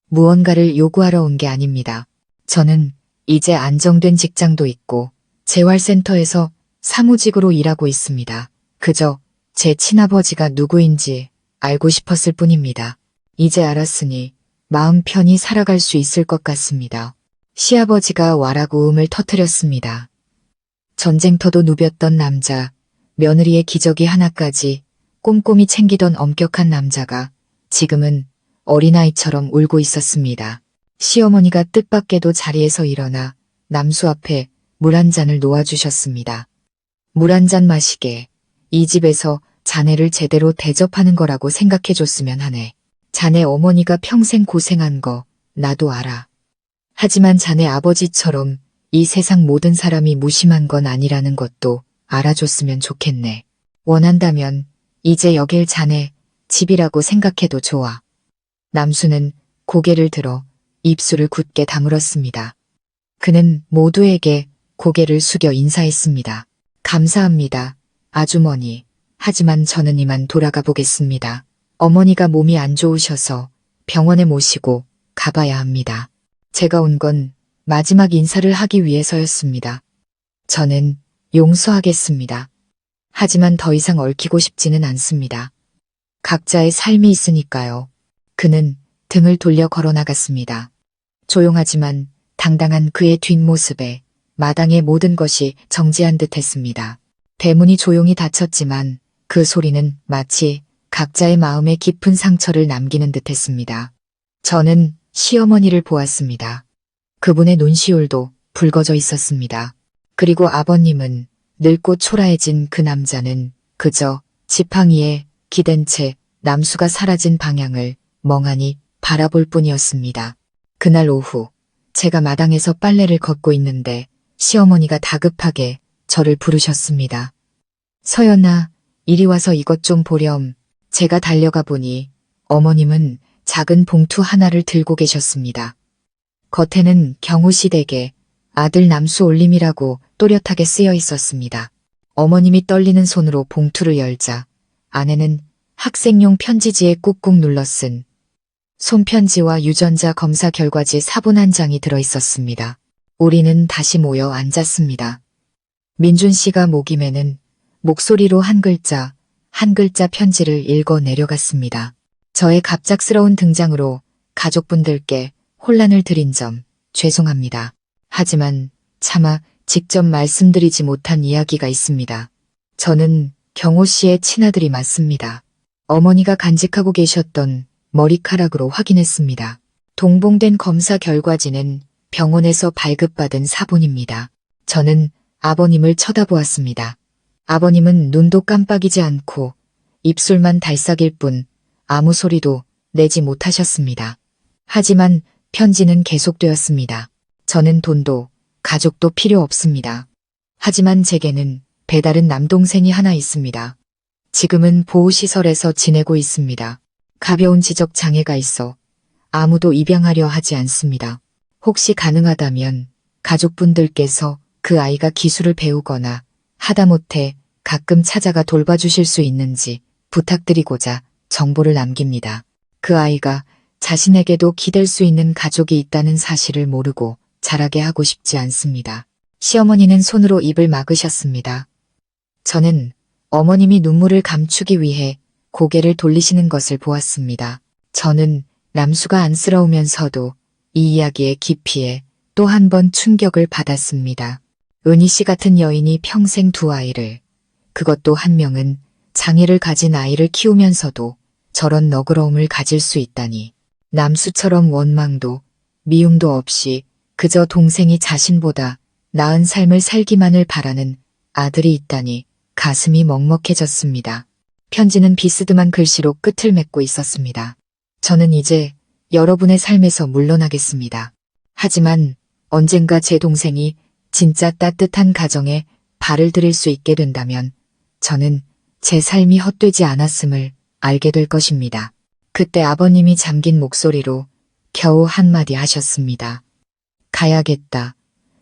무언가를 요구하러 온 게 아닙니다. 저는 이제 안정된 직장도 있고 재활센터에서 사무직으로 일하고 있습니다. 그저 제 친아버지가 누구인지 알고 싶었을 뿐입니다. 이제 알았으니 마음 편히 살아갈 수 있을 것 같습니다. 시아버지가 와라고 음을 터뜨렸습니다. 전쟁터도 누볐던 남자, 며느리의 기저귀 하나까지 꼼꼼히 챙기던 엄격한 남자가 지금은 어린아이처럼 울고 있었습니다. 시어머니가 뜻밖에도 자리에서 일어나 남수 앞에 물 한 잔을 놓아주셨습니다. 물 한 잔 마시게. 이 집에서 자네를 제대로 대접하는 거라고 생각해줬으면 하네. 자네 어머니가 평생 고생한 거 나도 알아. 하지만 자네 아버지처럼 이 세상 모든 사람이 무심한 건 아니라는 것도 알아줬으면 좋겠네. 원한다면 이제 여길 자네 집이라고 생각해도 좋아. 남수는 고개를 들어 입술을 굳게 다물었습니다. 그는 모두에게 고개를 숙여 인사했습니다. 감사합니다, 아주머니. 하지만 저는 이만 돌아가 보겠습니다. 어머니가 몸이 안 좋으셔서 병원에 모시고 가봐야 합니다. 제가 온 건 마지막 인사를 하기 위해서였습니다. 저는 용서하겠습니다. 하지만 더 이상 얽히고 싶지는 않습니다. 각자의 삶이 있으니까요. 그는 등을 돌려 걸어나갔습니다. 조용하지만 당당한 그의 뒷모습에 마당의 모든 것이 정지한 듯 했습니다. 대문이 조용히 닫혔지만 그 소리는 마치 각자의 마음에 깊은 상처를 남기는 듯 했습니다. 저는 시어머니를 보았습니다. 그분의 눈시울도 붉어져 있었습니다. 그리고 아버님은 늙고 초라해진 그 남자는 그저 지팡이에 기댄 채 남수가 사라진 방향을 멍하니 바라볼 뿐이었습니다. 그날 오후 제가 마당에서 빨래를 걷고 있는데 시어머니가 다급하게 저를 부르셨습니다. 서연아, 이리 와서 이것 좀 보렴. 제가 달려가 보니 어머님은 작은 봉투 하나를 들고 계셨습니다. 겉에는 경호씨 댁에 아들 남수 올림이라고 또렷하게 쓰여 있었습니다. 어머님이 떨리는 손으로 봉투를 열자 안에는 학생용 편지지에 꾹꾹 눌러 쓴 손편지와 유전자 검사 결과지 사본 한 장이 들어 있었습니다. 우리는 다시 모여 앉았습니다. 민준 씨가 목이 매는 목소리로 한 글자 편지를 읽어 내려갔습니다. 저의 갑작스러운 등장으로 가족분들께 혼란을 드린 점 죄송합니다. 하지만 차마 직접 말씀드리지 못한 이야기가 있습니다. 저는 경호 씨의 친아들이 맞습니다. 어머니가 간직하고 계셨던 머리카락으로 확인했습니다. 동봉된 검사 결과지는 병원에서 발급받은 사본입니다. 저는 아버님을 쳐다보았습니다. 아버님은 눈도 깜빡이지 않고 입술만 달싹일 뿐 아무 소리도 내지 못하셨습니다. 하지만 편지는 계속되었습니다. 저는 돈도 가족도 필요 없습니다. 하지만 제게는 배다른 남동생이 하나 있습니다. 지금은 보호시설에서 지내고 있습니다. 가벼운 지적 장애가 있어 아무도 입양하려 하지 않습니다. 혹시 가능하다면 가족분들께서 그 아이가 기술을 배우거나 하다못해 가끔 찾아가 돌봐주실 수 있는지 부탁드리고자 정보를 남깁니다. 그 아이가 자신에게도 기댈 수 있는 가족이 있다는 사실을 모르고 자라게 하고 싶지 않습니다. 시어머니는 손으로 입을 막으셨습니다. 저는 어머님이 눈물을 감추기 위해 고개를 돌리시는 것을 보았습니다. 저는 남수가 안쓰러우면서도 이 이야기의 깊이에 또 한 번 충격을 받았습니다. 은희 씨 같은 여인이 평생 두 아이를, 그것도 한 명은 장애를 가진 아이를 키우면서도 저런 너그러움을 가질 수 있다니. 남수처럼 원망도 미움도 없이 그저 동생이 자신보다 나은 삶을 살기만을 바라는 아들이 있다니 가슴이 먹먹해졌습니다. 편지는 비스듬한 글씨로 끝을 맺고 있었습니다. 저는 이제 여러분의 삶에서 물러나겠습니다. 하지만 언젠가 제 동생이 진짜 따뜻한 가정에 발을 들일 수 있게 된다면 저는 제 삶이 헛되지 않았음을 알게 될 것입니다. 그때 아버님이 잠긴 목소리로 겨우 한마디 하셨습니다. 가야겠다.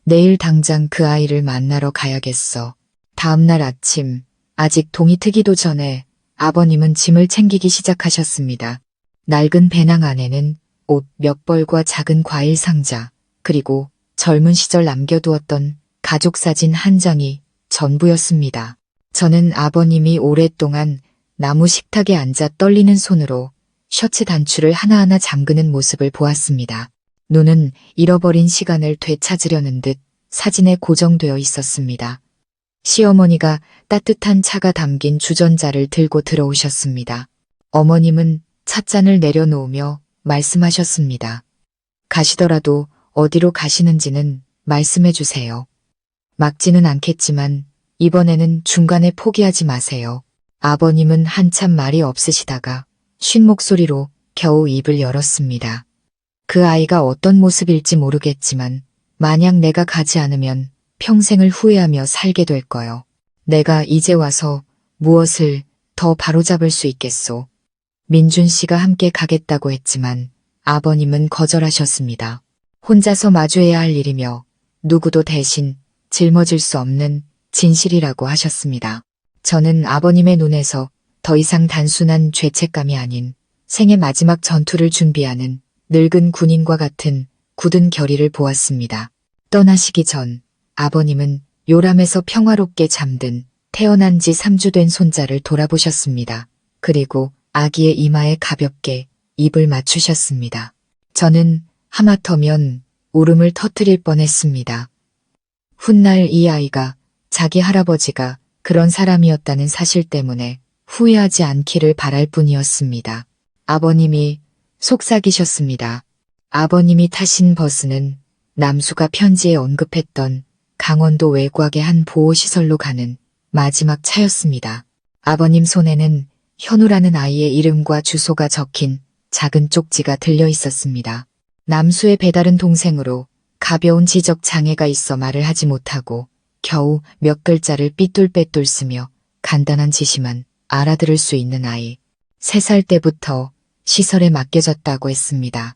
내일 당장 그 아이를 만나러 가야겠어. 다음날 아침, 아직 동이 트기도 전에 아버님은 짐을 챙기기 시작하셨습니다. 낡은 배낭 안에는 옷 몇 벌과 작은 과일 상자, 그리고 젊은 시절 남겨두었던 가족 사진 한 장이 전부였습니다. 저는 아버님이 오랫동안 나무 식탁에 앉아 떨리는 손으로 셔츠 단추를 하나하나 잠그는 모습을 보았습니다. 눈은 잃어버린 시간을 되찾으려는 듯 사진에 고정되어 있었습니다. 시어머니가 따뜻한 차가 담긴 주전자를 들고 들어오셨습니다. 어머님은 찻잔을 내려놓으며 말씀하셨습니다. 가시더라도 어디로 가시는지는 말씀해 주세요. 막지는 않겠지만 이번에는 중간에 포기하지 마세요. 아버님은 한참 말이 없으시다가 쉰 목소리로 겨우 입을 열었습니다. 그 아이가 어떤 모습일지 모르겠지만 만약 내가 가지 않으면 평생을 후회하며 살게 될 거요. 내가 이제 와서 무엇을 더 바로잡을 수 있겠소. 민준 씨가 함께 가겠다고 했지만 아버님은 거절하셨습니다. 혼자서 마주해야 할 일이며 누구도 대신 짊어질 수 없는 진실이라고 하셨습니다. 저는 아버님의 눈에서 더 이상 단순한 죄책감이 아닌 생의 마지막 전투를 준비하는 늙은 군인과 같은 굳은 결의를 보았습니다. 떠나시기 전 아버님은 요람에서 평화롭게 잠든 태어난 지 3주 된 손자를 돌아보셨습니다. 그리고 아기의 이마에 가볍게 입을 맞추셨습니다. 저는 하마터면 울음을 터뜨릴 뻔했습니다. 훗날 이 아이가 자기 할아버지가 그런 사람이었다는 사실 때문에 후회하지 않기를 바랄 뿐이었습니다. 아버님이 속삭이셨습니다. 아버님이 타신 버스는 남수가 편지에 언급했던 강원도 외곽의 한 보호시설로 가는 마지막 차였습니다. 아버님 손에는 현우라는 아이의 이름과 주소가 적힌 작은 쪽지가 들려 있었습니다. 남수의 배다른 동생으로 가벼운 지적 장애가 있어 말을 하지 못하고 겨우 몇 글자를 삐뚤빼뚤 쓰며 간단한 지시만 알아들을 수 있는 아이. 3살 때부터 시설에 맡겨졌다고 했습니다.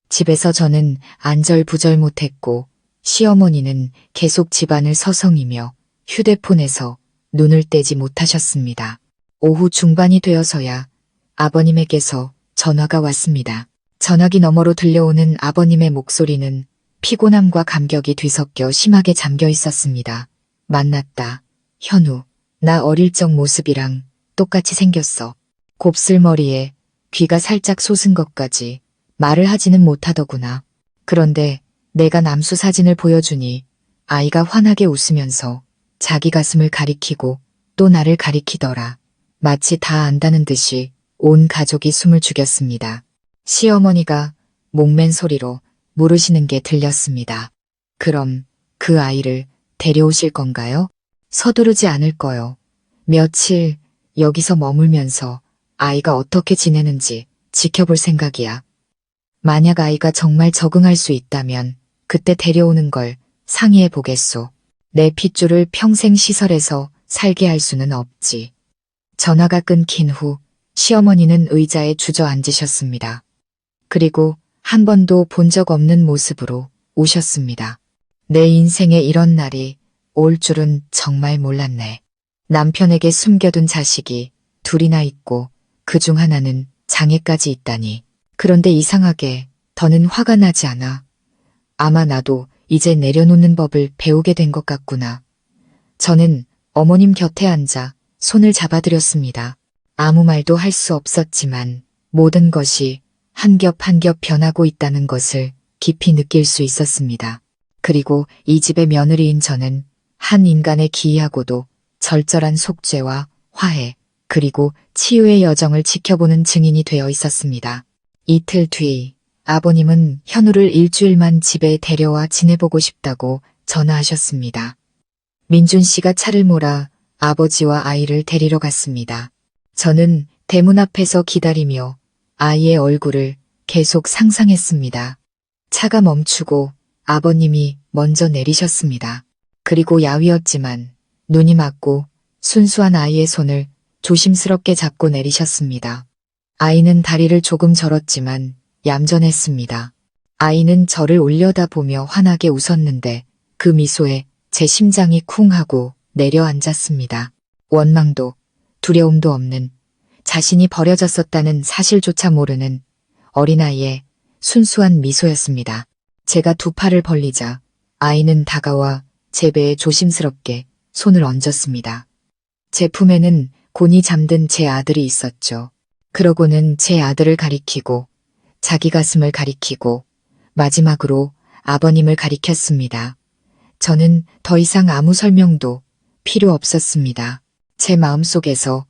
집에서 저는 안절부절 못했고 시어머니는 계속 집안을 서성이며 휴대폰에서 눈을 떼지 못하셨습니다. 오후 중반이 되어서야 아버님에게서 전화가 왔습니다. 전화기 너머로 들려오는 아버님의 목소리는 피곤함과 감격이 뒤섞여 심하게 잠겨 있었습니다. 만났다. 현우. 나 어릴 적 모습이랑 똑같이 생겼어. 곱슬머리에 귀가 살짝 솟은 것까지 말을 하지는 못하더구나. 그런데 내가 남수 사진을 보여주니 아이가 환하게 웃으면서 자기 가슴을 가리키고 또 나를 가리키더라. 마치 다 안다는 듯이 온 가족이 숨을 죽였습니다. 시어머니가 목맨 소리로 물으시는 게 들렸습니다. 그럼 그 아이를 데려오실 건가요? 서두르지 않을 거요. 며칠 여기서 머물면서 아이가 어떻게 지내는지 지켜볼 생각이야. 만약 아이가 정말 적응할 수 있다면 그때 데려오는 걸 상의해 보겠소. 내 핏줄을 평생 시설에서 살게 할 수는 없지. 전화가 끊긴 후 시어머니는 의자에 주저앉으셨습니다. 그리고 한 번도 본 적 없는 모습으로 우셨습니다. 내 인생에 이런 날이 올 줄은 정말 몰랐네. 남편에게 숨겨둔 자식이 둘이나 있고 그중 하나는 장애까지 있다니. 그런데 이상하게 더는 화가 나지 않아. 아마 나도 이제 내려놓는 법을 배우게 된 것 같구나. 저는 어머님 곁에 앉아 손을 잡아드렸습니다. 아무 말도 할 수 없었지만 모든 것이 한 겹 한 겹 변하고 있다는 것을 깊이 느낄 수 있었습니다. 그리고 이 집의 며느리인 저는 한 인간의 기이하고도 절절한 속죄와 화해, 그리고 치유의 여정을 지켜보는 증인이 되어 있었습니다. 이틀 뒤 아버님은 현우를 일주일만 집에 데려와 지내보고 싶다고 전화하셨습니다. 민준 씨가 차를 몰아 아버지와 아이를 데리러 갔습니다. 저는 대문 앞에서 기다리며 아이의 얼굴을 계속 상상했습니다. 차가 멈추고 아버님이 먼저 내리셨습니다. 그리고 야위었지만 눈이 맞고 순수한 아이의 손을 조심스럽게 잡고 내리셨습니다. 아이는 다리를 조금 절었지만 얌전했습니다. 아이는 저를 올려다보며 환하게 웃었는데 그 미소에 제 심장이 쿵 하고 내려앉았습니다. 원망도 두려움도 없는, 자신이 버려졌었다는 사실조차 모르는 어린아이의 순수한 미소였습니다. 제가 두 팔을 벌리자 아이는 다가와 제 배에 조심스럽게 손을 얹었습니다. 제 품에는 곤히 잠든 제 아들이 있었죠. 그러고는 제 아들을 가리키고 자기 가슴을 가리키고 마지막으로 아버님을 가리켰습니다. 저는 더 이상 아무 설명도 필요 없었습니다. 제 마음속에서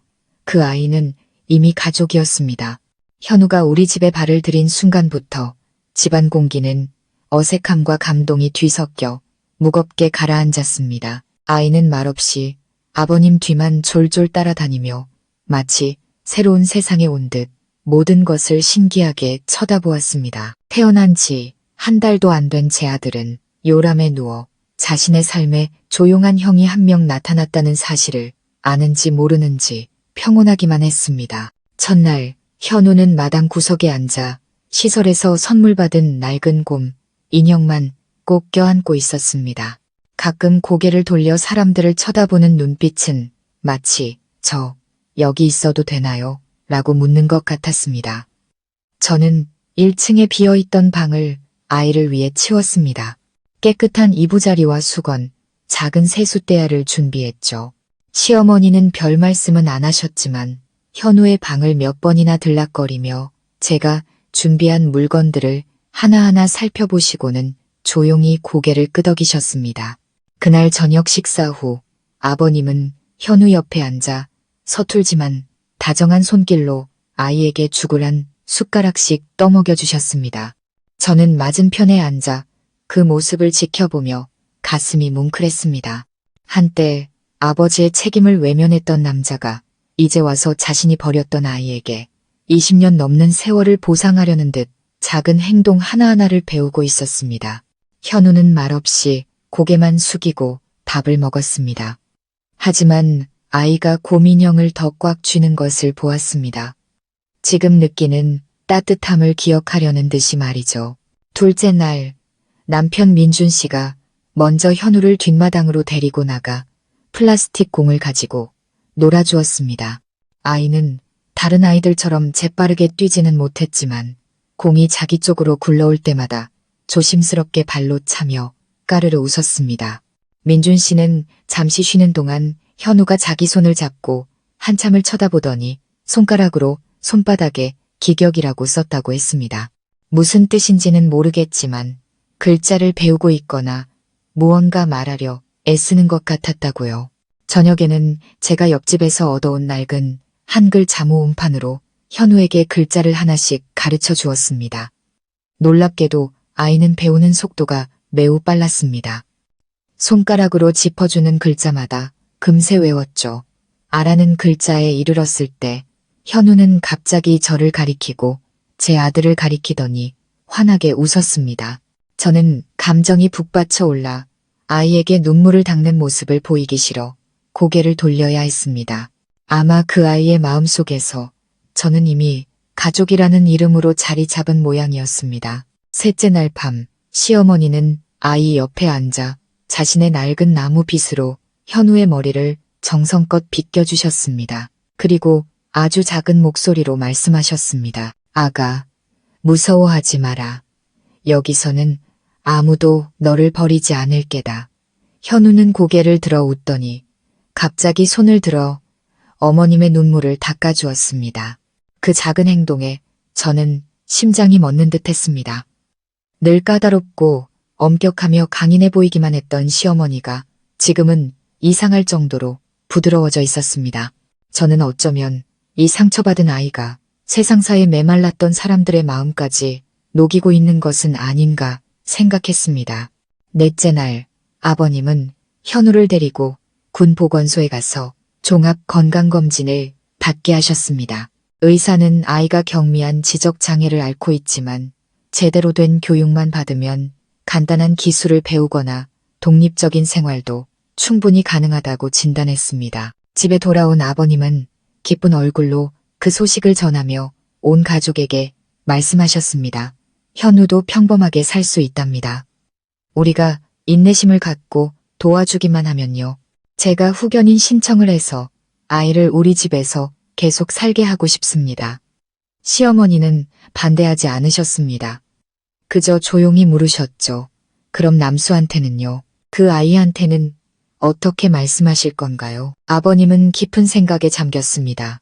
그 아이는 이미 가족이었습니다. 현우가 우리 집에 발을 들인 순간부터 집안 공기는 어색함과 감동이 뒤섞여 무겁게 가라앉았습니다. 아이는 말없이 아버님 뒤만 졸졸 따라다니며 마치 새로운 세상에 온 듯 모든 것을 신기하게 쳐다보았습니다. 태어난 지 한 달도 안 된 제 아들은 요람에 누워 자신의 삶에 조용한 형이 한 명 나타났다는 사실을 아는지 모르는지 평온하기만 했습니다. 첫날 현우는 마당 구석에 앉아 시설에서 선물 받은 낡은 곰, 인형만 꼭 껴안고 있었습니다. 가끔 고개를 돌려 사람들을 쳐다보는 눈빛은 마치 저 여기 있어도 되나요? 라고 묻는 것 같았습니다. 저는 1층에 비어있던 방을 아이를 위해 치웠습니다. 깨끗한 이부자리와 수건, 작은 세숫대야를 준비했죠. 시어머니는 별 말씀은 안 하셨지만 현우의 방을 몇 번이나 들락거리며 제가 준비한 물건들을 하나하나 살펴보시고는 조용히 고개를 끄덕이셨습니다. 그날 저녁 식사 후 아버님은 현우 옆에 앉아 서툴지만 다정한 손길로 아이에게 죽으란 숟가락씩 떠먹여 주셨습니다. 저는 맞은편에 앉아 그 모습을 지켜보며 가슴이 뭉클했습니다. 한때 아버지의 책임을 외면했던 남자가 이제 와서 자신이 버렸던 아이에게 20년 넘는 세월을 보상하려는 듯 작은 행동 하나하나를 배우고 있었습니다. 현우는 말없이 고개만 숙이고 밥을 먹었습니다. 하지만 아이가 곰인형을 더 꽉 쥐는 것을 보았습니다. 지금 느끼는 따뜻함을 기억하려는 듯이 말이죠. 둘째 날 남편 민준 씨가 먼저 현우를 뒷마당으로 데리고 나가 플라스틱 공을 가지고 놀아주었습니다. 아이는 다른 아이들처럼 재빠르게 뛰지는 못했지만 공이 자기 쪽으로 굴러올 때마다 조심스럽게 발로 차며 까르르 웃었습니다. 민준 씨는 잠시 쉬는 동안 현우가 자기 손을 잡고 한참을 쳐다보더니 손가락으로 손바닥에 기격이라고 썼다고 했습니다. 무슨 뜻인지는 모르겠지만 글자를 배우고 있거나 무언가 말하려 애쓰는 것 같았다고요. 저녁에는 제가 옆집에서 얻어온 낡은 한글 자모 음판으로 현우에게 글자를 하나씩 가르쳐 주었습니다. 놀랍게도 아이는 배우는 속도가 매우 빨랐습니다. 손가락으로 짚어주는 글자마다 금세 외웠죠. 아라는 글자에 이르렀을 때 현우는 갑자기 저를 가리키고 제 아들을 가리키더니 환하게 웃었습니다. 저는 감정이 북받쳐 올라 아이에게 눈물을 닦는 모습을 보이기 싫어 고개를 돌려야 했습니다. 아마 그 아이의 마음속에서 저는 이미 가족이라는 이름으로 자리 잡은 모양이었습니다. 셋째 날 밤 시어머니는 아이 옆에 앉아 자신의 낡은 나무 빗으로 현우의 머리를 정성껏 빗겨주셨습니다. 그리고 아주 작은 목소리로 말씀하셨습니다. 아가, 무서워하지 마라. 여기서는 아무도 너를 버리지 않을 게다. 현우는 고개를 들어 웃더니 갑자기 손을 들어 어머님의 눈물을 닦아주었습니다. 그 작은 행동에 저는 심장이 멎는 듯 했습니다. 늘 까다롭고 엄격하며 강인해 보이기만 했던 시어머니가 지금은 이상할 정도로 부드러워져 있었습니다. 저는 어쩌면 이 상처받은 아이가 세상사에 메말랐던 사람들의 마음까지 녹이고 있는 것은 아닌가 생각했습니다. 넷째 날 아버님은 현우를 데리고 군 보건소에 가서 종합 건강검진을 받게 하셨습니다. 의사는 아이가 경미한 지적장애를 앓고 있지만 제대로 된 교육만 받으면 간단한 기술을 배우거나 독립적인 생활도 충분히 가능하다고 진단했습니다. 집에 돌아온 아버님은 기쁜 얼굴로 그 소식을 전하며 온 가족에게 말씀하셨습니다. 현우도 평범하게 살 수 있답니다. 우리가 인내심을 갖고 도와주기만 하면요. 제가 후견인 신청을 해서 아이를 우리 집에서 계속 살게 하고 싶습니다. 시어머니는 반대하지 않으셨습니다. 그저 조용히 물으셨죠. 그럼 남수한테는요? 그 아이한테는 어떻게 말씀하실 건가요? 아버님은 깊은 생각에 잠겼습니다.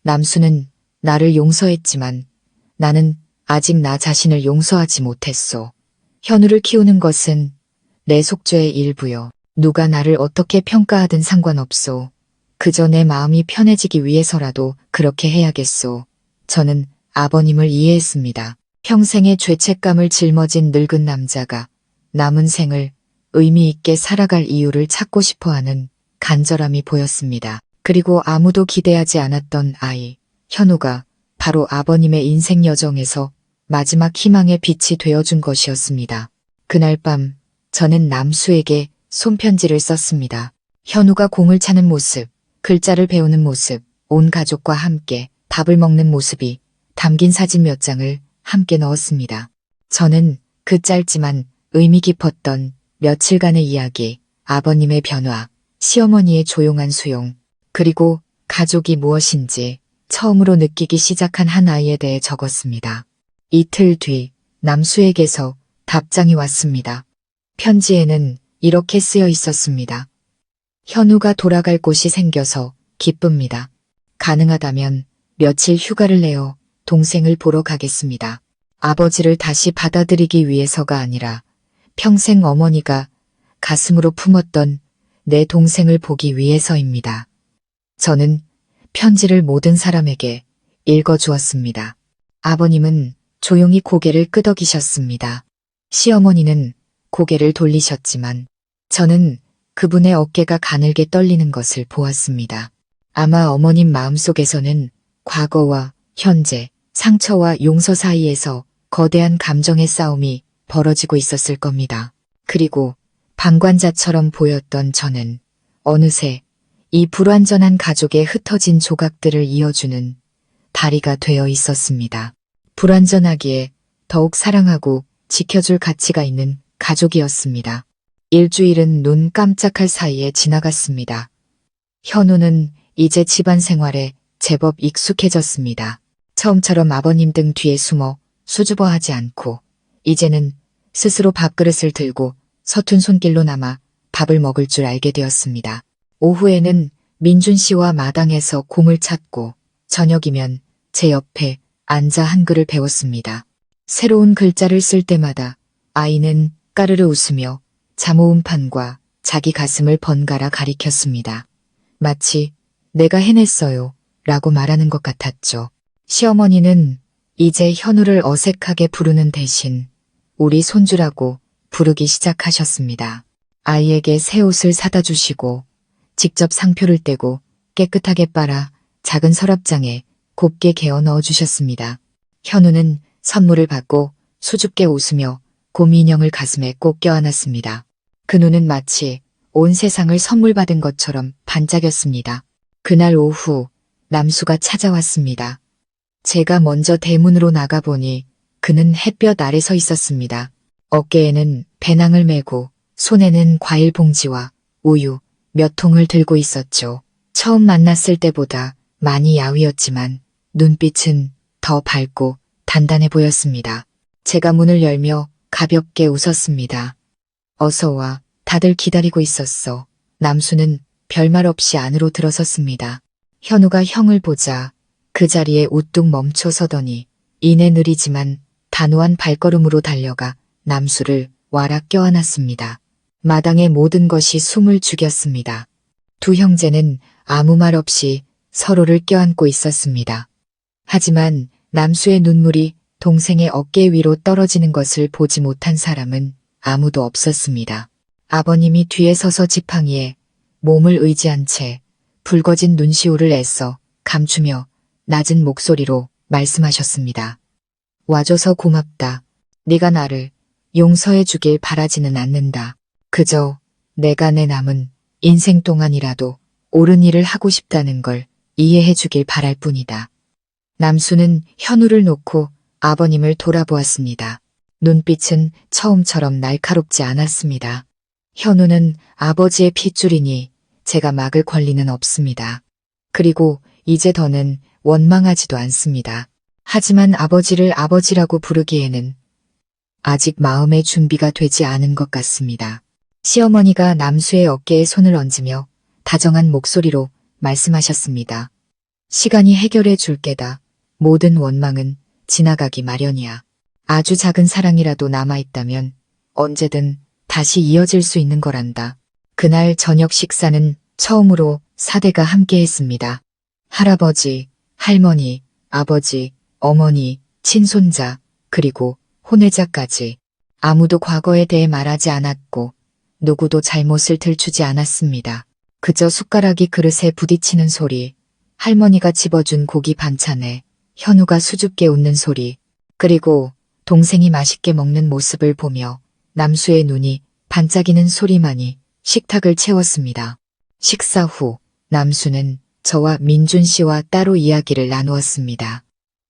남수는 나를 용서했지만 나는 아직 나 자신을 용서하지 못했소. 현우를 키우는 것은 내 속죄의 일부요. 누가 나를 어떻게 평가하든 상관없소. 그저 내 마음이 편해지기 위해서라도 그렇게 해야겠소. 저는 아버님을 이해했습니다. 평생의 죄책감을 짊어진 늙은 남자가 남은 생을 의미 있게 살아갈 이유를 찾고 싶어하는 간절함이 보였습니다. 그리고 아무도 기대하지 않았던 아이, 현우가 바로 아버님의 인생 여정에서 마지막 희망의 빛이 되어준 것이었습니다. 그날 밤 저는 남수에게 손편지를 썼습니다. 현우가 공을 차는 모습, 글자를 배우는 모습, 온 가족과 함께 밥을 먹는 모습이 담긴 사진 몇 장을 함께 넣었습니다. 저는 그 짧지만 의미 깊었던 며칠간의 이야기, 아버님의 변화, 시어머니의 조용한 수용, 그리고 가족이 무엇인지 처음으로 느끼기 시작한 한 아이에 대해 적었습니다. 이틀 뒤 남수에게서 답장이 왔습니다. 편지에는 이렇게 쓰여 있었습니다. 현우가 돌아갈 곳이 생겨서 기쁩니다. 가능하다면 며칠 휴가를 내어 동생을 보러 가겠습니다. 아버지를 다시 받아들이기 위해서가 아니라 평생 어머니가 가슴으로 품었던 내 동생을 보기 위해서입니다. 저는 편지를 모든 사람에게 읽어주었습니다. 아버님은 조용히 고개를 끄덕이셨습니다. 시어머니는 고개를 돌리셨지만 저는 그분의 어깨가 가늘게 떨리는 것을 보았습니다. 아마 어머님 마음속에서는 과거와 현재, 상처와 용서 사이에서 거대한 감정의 싸움이 벌어지고 있었을 겁니다. 그리고 방관자처럼 보였던 저는 어느새 이 불완전한 가족의 흩어진 조각들을 이어주는 다리가 되어 있었습니다. 불완전하기에 더욱 사랑하고 지켜줄 가치가 있는 가족이었습니다. 일주일은 눈 깜짝할 사이에 지나갔습니다. 현우는 이제 집안 생활에 제법 익숙해졌습니다. 처음처럼 아버님 등 뒤에 숨어 수줍어하지 않고 이제는 스스로 밥그릇을 들고 서툰 손길로나마 밥을 먹을 줄 알게 되었습니다. 오후에는 민준 씨와 마당에서 공을 찾고 저녁이면 제 옆에 앉아 한글을 배웠습니다. 새로운 글자를 쓸 때마다 아이는 까르르 웃으며 잠오음판과 자기 가슴을 번갈아 가리켰습니다. 마치 내가 해냈어요 라고 말하는 것 같았죠. 시어머니는 이제 현우를 어색하게 부르는 대신 우리 손주라고 부르기 시작하셨습니다. 아이에게 새 옷을 사다 주시고 직접 상표를 떼고 깨끗하게 빨아 작은 서랍장에 곱게 개어 넣어 주셨습니다. 현우는 선물을 받고 수줍게 웃으며 곰 인형을 가슴에 꼭 껴안았습니다. 그 눈은 마치 온 세상을 선물 받은 것처럼 반짝였습니다. 그날 오후 남수가 찾아왔습니다. 제가 먼저 대문으로 나가보니 그는 햇볕 아래 서 있었습니다. 어깨에는 배낭을 메고 손에는 과일 봉지와 우유 몇 통을 들고 있었죠. 처음 만났을 때보다 많이 야위었지만 눈빛은 더 밝고 단단해 보였습니다. 제가 문을 열며 가볍게 웃었습니다. 어서 와. 다들 기다리고 있었어. 남수는 별말 없이 안으로 들어섰습니다. 현우가 형을 보자 그 자리에 우뚝 멈춰 서더니 이내 느리지만 단호한 발걸음으로 달려가 남수를 와락 껴안았습니다. 마당의 모든 것이 숨을 죽였습니다. 두 형제는 아무 말 없이 서로를 껴안고 있었습니다. 하지만 남수의 눈물이 동생의 어깨 위로 떨어지는 것을 보지 못한 사람은 아무도 없었습니다. 아버님이 뒤에 서서 지팡이에 몸을 의지한 채 붉어진 눈시울을 애써 감추며 낮은 목소리로 말씀하셨습니다. 와줘서 고맙다. 네가 나를 용서해 주길 바라지는 않는다. 그저 내가 내 남은 인생 동안이라도 옳은 일을 하고 싶다는 걸 이해해 주길 바랄 뿐이다. 남수는 현우를 놓고 아버님을 돌아보았습니다. 눈빛은 처음처럼 날카롭지 않았습니다. 현우는 아버지의 핏줄이니 제가 막을 권리는 없습니다. 그리고 이제 더는 원망하지도 않습니다. 하지만 아버지를 아버지라고 부르기에는 아직 마음의 준비가 되지 않은 것 같습니다. 시어머니가 남수의 어깨에 손을 얹으며 다정한 목소리로 말씀하셨습니다. 시간이 해결해 줄 게다. 모든 원망은 지나가기 마련이야. 아주 작은 사랑이라도 남아있다면 언제든 다시 이어질 수 있는 거란다. 그날 저녁 식사는 처음으로 사대가 함께했습니다. 할아버지, 할머니, 아버지, 어머니, 친손자, 그리고 혼외자까지 아무도 과거에 대해 말하지 않았고 누구도 잘못을 들추지 않았습니다. 그저 숟가락이 그릇에 부딪히는 소리, 할머니가 집어준 고기 반찬에 현우가 수줍게 웃는 소리, 그리고 동생이 맛있게 먹는 모습을 보며 남수의 눈이 반짝이는 소리만이 식탁을 채웠습니다. 식사 후 남수는 저와 민준 씨와 따로 이야기를 나누었습니다.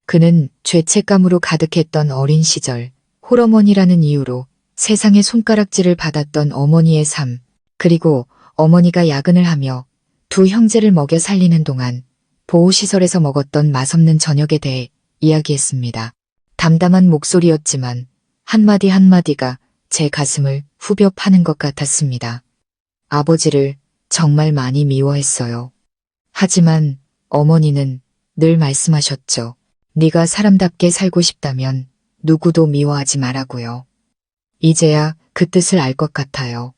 그는 죄책감으로 가득했던 어린 시절, 홀어머니라는 이유로 세상에 손가락질을 받았던 어머니의 삶, 그리고 어머니가 야근을 하며 두 형제를 먹여 살리는 동안 보호시설에서 먹었던 맛없는 저녁에 대해 이야기했습니다. 담담한 목소리였지만 한마디 한마디가 제 가슴을 후벼 파는 것 같았습니다. 아버지를 정말 많이 미워했어요. 하지만 어머니는 늘 말씀하셨죠. 네가 사람답게 살고 싶다면 누구도 미워하지 말라고요. 이제야 그 뜻을 알 것 같아요.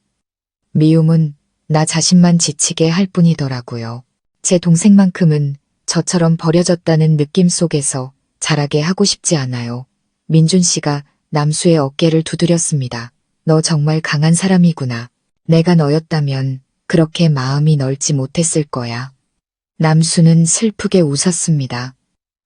미움은 나 자신만 지치게 할 뿐이더라고요. 제 동생만큼은 저처럼 버려졌다는 느낌 속에서 자라게 하고 싶지 않아요. 민준 씨가 남수의 어깨를 두드렸습니다. 너 정말 강한 사람이구나. 내가 너였다면 그렇게 마음이 넓지 못했을 거야. 남수는 슬프게 웃었습니다.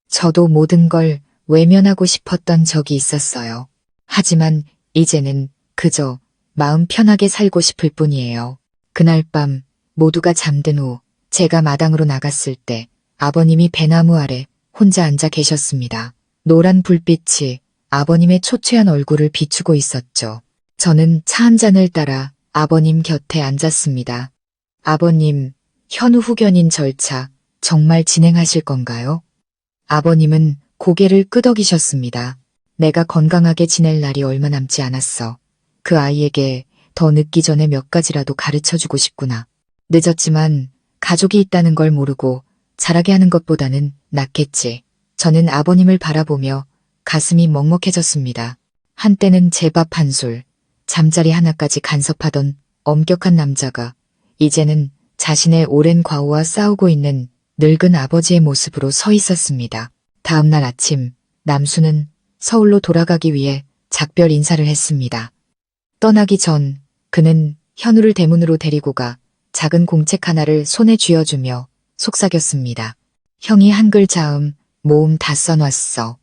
저도 모든 걸 외면하고 싶었던 적이 있었어요. 하지만 이제는 그저 마음 편하게 살고 싶을 뿐이에요. 그날 밤 모두가 잠든 후 제가 마당으로 나갔을 때 아버님이 배나무 아래 혼자 앉아 계셨습니다. 노란 불빛이 아버님의 초췌한 얼굴을 비추고 있었죠. 저는 차 한 잔을 따라 아버님 곁에 앉았습니다. 아버님, 현우 후견인 절차 정말 진행하실 건가요? 아버님은 고개를 끄덕이셨습니다. 내가 건강하게 지낼 날이 얼마 남지 않았어. 그 아이에게 더 늦기 전에 몇 가지라도 가르쳐주고 싶구나. 늦었지만 가족이 있다는 걸 모르고 자라게 하는 것보다는 낫겠지. 저는 아버님을 바라보며 가슴이 먹먹해졌습니다. 한때는 제 밥 한 술, 잠자리 하나까지 간섭하던 엄격한 남자가 이제는 자신의 오랜 과오와 싸우고 있는 늙은 아버지의 모습으로 서 있었습니다. 다음 날 아침 남수는 서울로 돌아가기 위해 작별 인사를 했습니다. 떠나기 전 그는 현우를 대문으로 데리고 가 작은 공책 하나를 손에 쥐어주며 속삭였습니다. 형이 한글 자음, 모음 다 써놨어.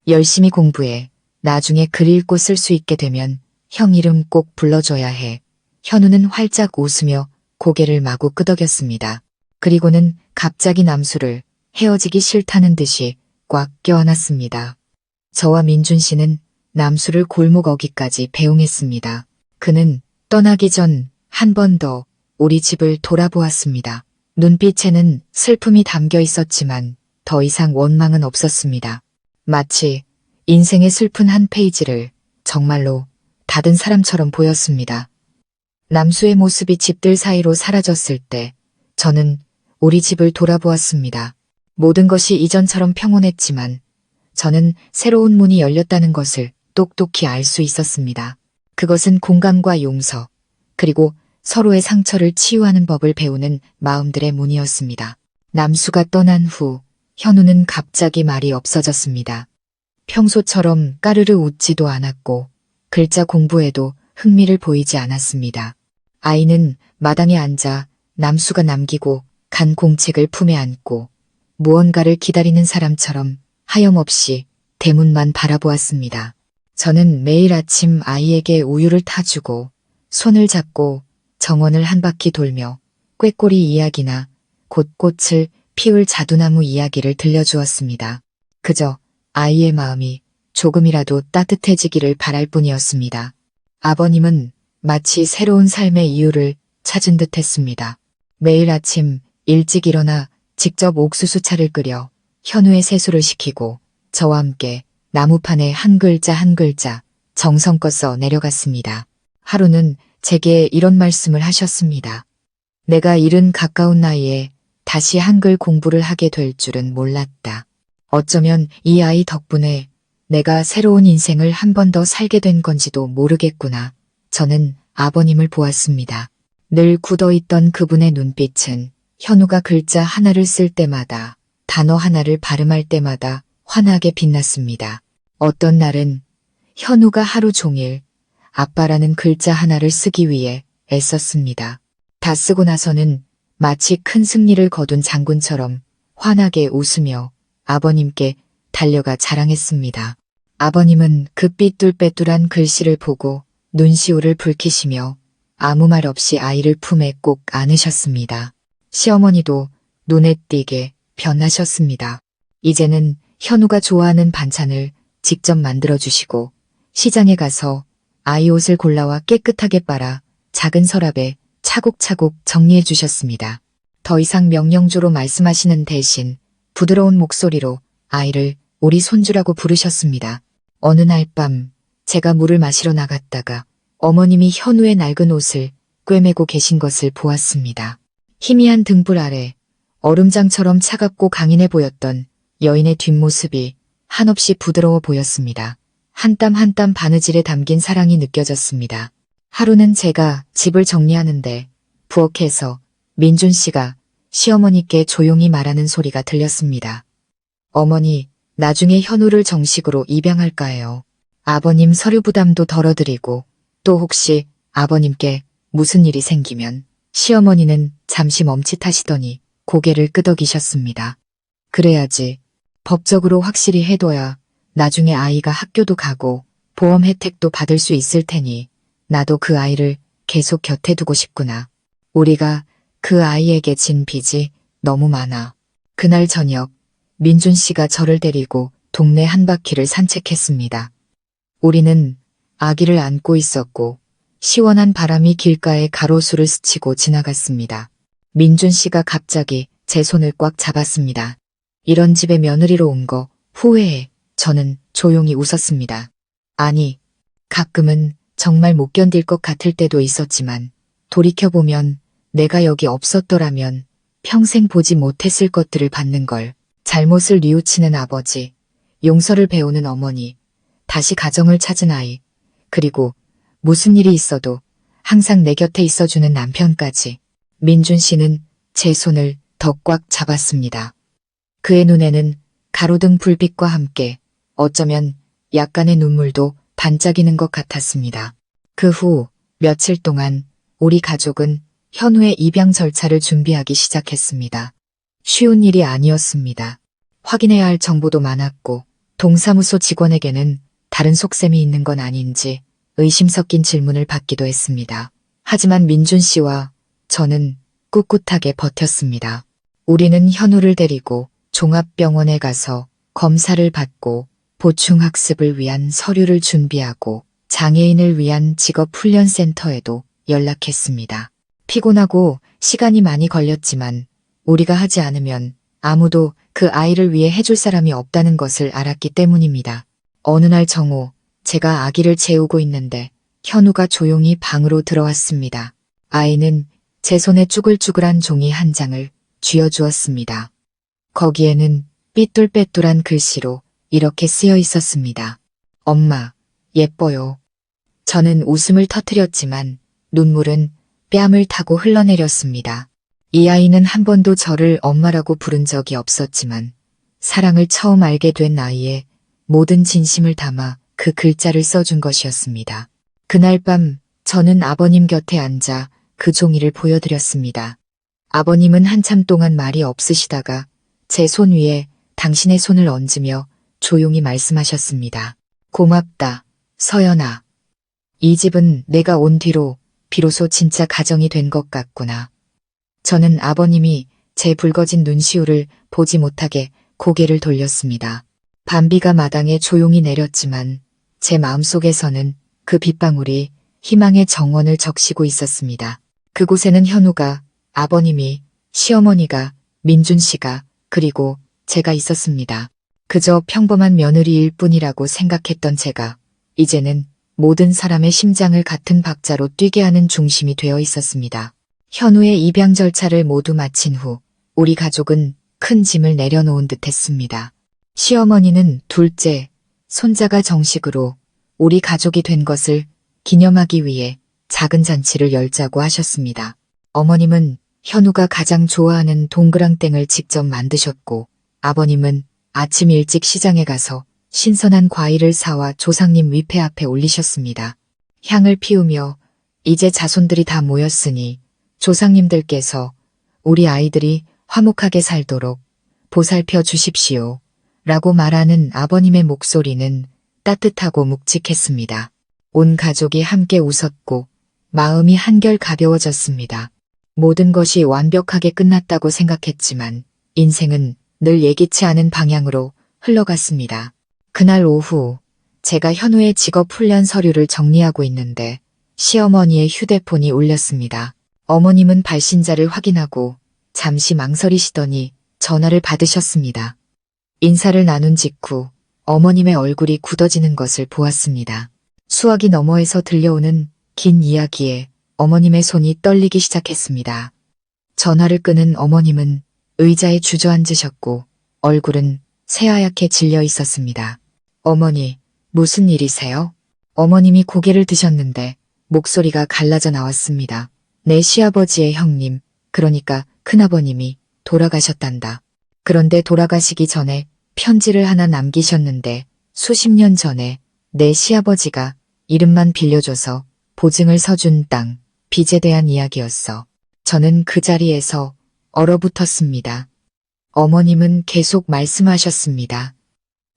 열심히 공부해. 나중에 글 읽고 쓸 수 있게 되면 형 이름 꼭 불러줘야 해. 현우는 활짝 웃으며 고개를 마구 끄덕였습니다. 그리고는 갑자기 남수를 헤어지기 싫다는 듯이 꽉 껴안았습니다. 저와 민준 씨는 남수를 골목 어귀까지 배웅했습니다. 그는 떠나기 전 한 번 더 우리 집을 돌아보았습니다. 눈빛에는 슬픔이 담겨 있었지만 더 이상 원망은 없었습니다. 마치 인생의 슬픈 한 페이지를 정말로 다른 사람처럼 보였습니다. 남수의 모습이 집들 사이로 사라졌을 때 저는 우리 집을 돌아보았습니다. 모든 것이 이전처럼 평온했지만 저는 새로운 문이 열렸다는 것을 똑똑히 알 수 있었습니다. 그것은 공감과 용서, 그리고 서로의 상처를 치유하는 법을 배우는 마음들의 문이었습니다. 남수가 떠난 후 현우는 갑자기 말이 없어졌습니다. 평소처럼 까르르 웃지도 않았고 글자 공부에도 흥미를 보이지 않았습니다. 아이는 마당에 앉아 남수가 남기고 간 공책을 품에 안고 무언가를 기다리는 사람처럼 하염없이 대문만 바라보았습니다. 저는 매일 아침 아이에게 우유를 타주고 손을 잡고 정원을 한 바퀴 돌며 꾀꼬리 이야기나 곳꽃을 피울 자두나무 이야기를 들려주었습니다. 그저 아이의 마음이 조금이라도 따뜻해지기를 바랄 뿐이었습니다. 아버님은 마치 새로운 삶의 이유를 찾은 듯 했습니다. 매일 아침 일찍 일어나 직접 옥수수차를 끓여 현우의 세수를 시키고 저와 함께 나무판에 한 글자 한 글자 정성껏 써 내려갔습니다. 하루는 제게 이런 말씀을 하셨습니다. 내가 이른 가까운 나이에 다시 한글 공부를 하게 될 줄은 몰랐다. 어쩌면 이 아이 덕분에 내가 새로운 인생을 한 번 더 살게 된 건지도 모르겠구나. 저는 아버님을 보았습니다. 늘 굳어있던 그분의 눈빛은 현우가 글자 하나를 쓸 때마다, 단어 하나를 발음할 때마다 환하게 빛났습니다. 어떤 날은 현우가 하루 종일 아빠라는 글자 하나를 쓰기 위해 애썼습니다. 다 쓰고 나서는 마치 큰 승리를 거둔 장군처럼 환하게 웃으며 아버님께 달려가 자랑했습니다. 아버님은 그 삐뚤빼뚤한 글씨를 보고 눈시울을 붉히시며 아무 말 없이 아이를 품에 꼭 안으셨습니다. 시어머니도 눈에 띄게 변하셨습니다. 이제는 현우가 좋아하는 반찬을 직접 만들어주시고 시장에 가서 아이 옷을 골라와 깨끗하게 빨아 작은 서랍에 차곡차곡 정리해 주셨습니다. 더 이상 명령조로 말씀하시는 대신 부드러운 목소리로 아이를 우리 손주라고 부르셨습니다. 어느 날 밤 제가 물을 마시러 나갔다가 어머님이 현우의 낡은 옷을 꿰매고 계신 것을 보았습니다. 희미한 등불 아래 얼음장처럼 차갑고 강인해 보였던 여인의 뒷모습이 한없이 부드러워 보였습니다. 한 땀 한 땀 바느질에 담긴 사랑이 느껴졌습니다. 하루는 제가 집을 정리하는데 부엌에서 민준 씨가 시어머니께 조용히 말하는 소리가 들렸습니다. 어머니, 나중에 현우를 정식으로 입양할까 해요. 아버님 서류 부담도 덜어드리고 또 혹시 아버님께 무슨 일이 생기면 시어머니는 잠시 멈칫하시더니 고개를 끄덕이셨습니다. 그래야지. 법적으로 확실히 해둬야 나중에 아이가 학교도 가고 보험 혜택도 받을 수 있을 테니 나도 그 아이를 계속 곁에 두고 싶구나. 우리가 그 아이에게 진 빚이 너무 많아. 그날 저녁 민준 씨가 저를 데리고 동네 한 바퀴를 산책했습니다. 우리는 아기를 안고 있었고 시원한 바람이 길가에 가로수를 스치고 지나갔습니다. 민준 씨가 갑자기 제 손을 꽉 잡았습니다. 이런 집에 며느리로 온 거 후회해. 저는 조용히 웃었습니다. 아니, 가끔은 정말 못 견딜 것 같을 때도 있었지만 돌이켜보면 내가 여기 없었더라면 평생 보지 못했을 것들을 받는 걸, 잘못을 뉘우치는 아버지, 용서를 배우는 어머니, 다시 가정을 찾은 아이, 그리고 무슨 일이 있어도 항상 내 곁에 있어주는 남편까지. 민준 씨는 제 손을 더 꽉 잡았습니다. 그의 눈에는 가로등 불빛과 함께 어쩌면 약간의 눈물도 반짝이는 것 같았습니다. 그 후 며칠 동안 우리 가족은 현우의 입양 절차를 준비하기 시작했습니다. 쉬운 일이 아니었습니다. 확인해야 할 정보도 많았고 동사무소 직원에게는 다른 속셈이 있는 건 아닌지 의심 섞인 질문을 받기도 했습니다. 하지만 민준 씨와 저는 꿋꿋하게 버텼습니다. 우리는 현우를 데리고 종합병원에 가서 검사를 받고 보충학습을 위한 서류를 준비하고 장애인을 위한 직업훈련센터에도 연락했습니다. 피곤하고 시간이 많이 걸렸지만 우리가 하지 않으면 아무도 그 아이를 위해 해줄 사람이 없다는 것을 알았기 때문입니다. 어느 날 정오, 제가 아기를 재우고 있는데 현우가 조용히 방으로 들어왔습니다. 아이는 제 손에 쭈글쭈글한 종이 한 장을 쥐어주었습니다. 거기에는 삐뚤빼뚤한 글씨로 이렇게 쓰여 있었습니다. 엄마, 예뻐요. 저는 웃음을 터뜨렸지만 눈물은 뺨을 타고 흘러내렸습니다. 이 아이는 한 번도 저를 엄마라고 부른 적이 없었지만 사랑을 처음 알게 된 나이에 모든 진심을 담아 그 글자를 써준 것이었습니다. 그날 밤 저는 아버님 곁에 앉아 그 종이를 보여드렸습니다. 아버님은 한참 동안 말이 없으시다가 제 손 위에 당신의 손을 얹으며 조용히 말씀하셨습니다. 고맙다, 서연아. 이 집은 내가 온 뒤로 비로소 진짜 가정이 된 것 같구나. 저는 아버님이 제 붉어진 눈시울을 보지 못하게 고개를 돌렸습니다. 밤비가 마당에 조용히 내렸지만 제 마음속에서는 그 빗방울이 희망의 정원을 적시고 있었습니다. 그곳에는 현우가, 아버님이, 시어머니가, 민준 씨가, 그리고 제가 있었습니다. 그저 평범한 며느리일 뿐이라고 생각했던 제가 이제는 모든 사람의 심장을 같은 박자로 뛰게 하는 중심이 되어 있었습니다. 현우의 입양 절차를 모두 마친 후 우리 가족은 큰 짐을 내려놓은 듯 했습니다. 시어머니는 둘째, 손자가 정식으로 우리 가족이 된 것을 기념하기 위해 작은 잔치를 열자고 하셨습니다. 어머님은 현우가 가장 좋아하는 동그랑땡을 직접 만드셨고 아버님은 아침 일찍 시장에 가서 신선한 과일을 사와 조상님 위패 앞에 올리셨습니다. 향을 피우며 이제 자손들이 다 모였으니 조상님들께서 우리 아이들이 화목하게 살도록 보살펴 주십시오. 라고 말하는 아버님의 목소리는 따뜻하고 묵직했습니다. 온 가족이 함께 웃었고 마음이 한결 가벼워졌습니다. 모든 것이 완벽하게 끝났다고 생각했지만 인생은 늘 예기치 않은 방향으로 흘러갔습니다. 그날 오후 제가 현우의 직업훈련 서류를 정리하고 있는데 시어머니의 휴대폰이 울렸습니다. 어머님은 발신자를 확인하고 잠시 망설이시더니 전화를 받으셨습니다. 인사를 나눈 직후 어머님의 얼굴이 굳어지는 것을 보았습니다. 수화기 너머에서 들려오는 긴 이야기에 어머님의 손이 떨리기 시작했습니다. 전화를 끄는 어머님은 의자에 주저앉으셨고 얼굴은 새하얗게 질려 있었습니다. 어머니, 무슨 일이세요? 어머님이 고개를 드셨는데 목소리가 갈라져 나왔습니다. 내 시아버지의 형님, 그러니까 큰아버님이 돌아가셨단다. 그런데 돌아가시기 전에 편지를 하나 남기셨는데 수십 년 전에 내 시아버지가 이름만 빌려줘서 보증을 서준 땅, 빚에 대한 이야기였어. 저는 그 자리에서 얼어붙었습니다. 어머님은 계속 말씀하셨습니다.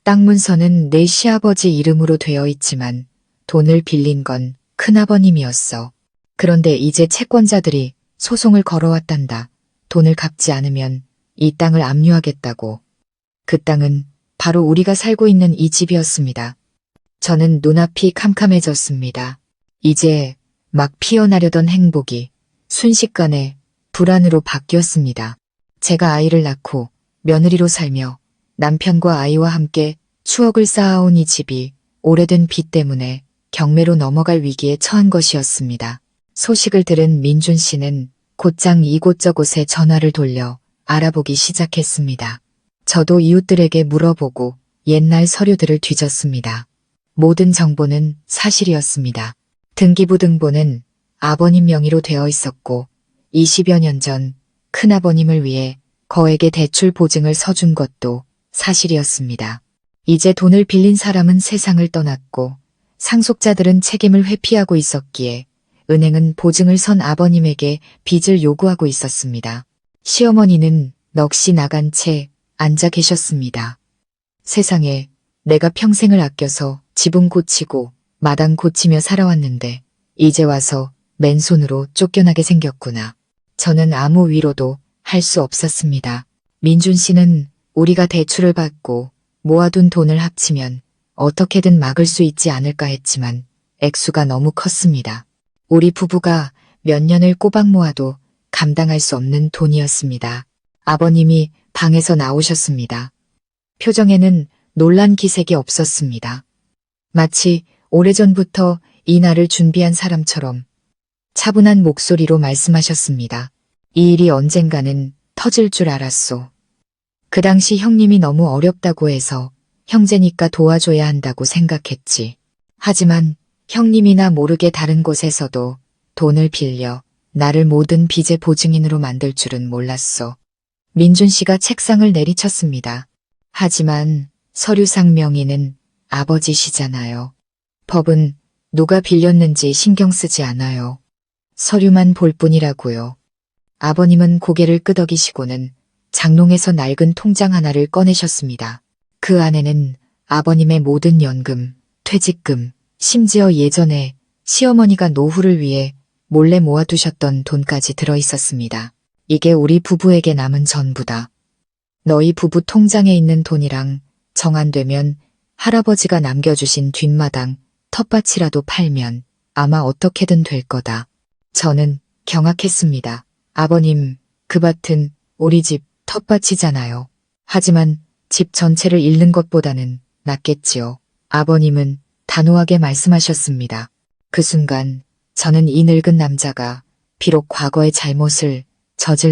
땅 문서는 내 시아버지 이름으로 되어 있지만 돈을 빌린 건 큰아버님이었어. 그런데 이제 채권자들이 소송을 걸어왔단다. 돈을 갚지 않으면 이 땅을 압류하겠다고. 그 땅은 바로 우리가 살고 있는 이 집이었습니다. 저는 눈앞이 캄캄해졌습니다. 이제 막 피어나려던 행복이 순식간에 불안으로 바뀌었습니다. 제가 아이를 낳고 며느리로 살며 남편과 아이와 함께 추억을 쌓아온 이 집이 오래된 빚 때문에 경매로 넘어갈 위기에 처한 것이었습니다. 소식을 들은 민준 씨는 곧장 이곳저곳에 전화를 돌려 알아보기 시작했습니다. 저도 이웃들에게 물어보고 옛날 서류들을 뒤졌습니다. 모든 정보는 사실이었습니다. 등기부등본은 아버님 명의로 되어 있었고 20여 년 전 큰아버님을 위해 거액의 대출 보증을 서준 것도 사실이었습니다. 이제 돈을 빌린 사람은 세상을 떠났고 상속자들은 책임을 회피하고 있었기에 은행은 보증을 선 아버님에게 빚을 요구하고 있었습니다. 시어머니는 넋이 나간 채 앉아 계셨습니다. 세상에, 내가 평생을 아껴서 지붕 고치고 마당 고치며 살아왔는데 이제 와서 맨손으로 쫓겨나게 생겼구나. 저는 아무 위로도 할 수 없었습니다. 민준 씨는 우리가 대출을 받고 모아둔 돈을 합치면 어떻게든 막을 수 있지 않을까 했지만 액수가 너무 컸습니다. 우리 부부가 몇 년을 꼬박 모아도 감당할 수 없는 돈이었습니다. 아버님이 방에서 나오셨습니다. 표정에는 놀란 기색이 없었습니다. 마치 오래전부터 이 날을 준비한 사람처럼 차분한 목소리로 말씀하셨습니다. 이 일이 언젠가는 터질 줄 알았소. 그 당시 형님이 너무 어렵다고 해서 형제니까 도와줘야 한다고 생각했지. 하지만 형님이나 모르게 다른 곳에서도 돈을 빌려 나를 모든 빚의 보증인으로 만들 줄은 몰랐소. 민준 씨가 책상을 내리쳤습니다. 하지만 서류상 명의는 아버지시잖아요. 법은 누가 빌렸는지 신경 쓰지 않아요. 서류만 볼 뿐이라고요. 아버님은 고개를 끄덕이시고는 장롱에서 낡은 통장 하나를 꺼내셨습니다. 그 안에는 아버님의 모든 연금, 퇴직금, 심지어 예전에 시어머니가 노후를 위해 몰래 모아두셨던 돈까지 들어있었습니다. 이게 우리 부부에게 남은 전부다. 너희 부부 통장에 있는 돈이랑 정안되면 할아버지가 남겨주신 뒷마당, 텃밭이라도 팔면 아마 어떻게든 될 거다. 저는 경악했습니다. 아버님, 그 밭은 우리 집 텃밭이잖아요. 하지만 집 전체를 잃는 것보다는 낫겠지요. 아버님은 단호하게 말씀하셨습니다. 그 순간 저는 이 늙은 남자가 비록 과거의 잘못을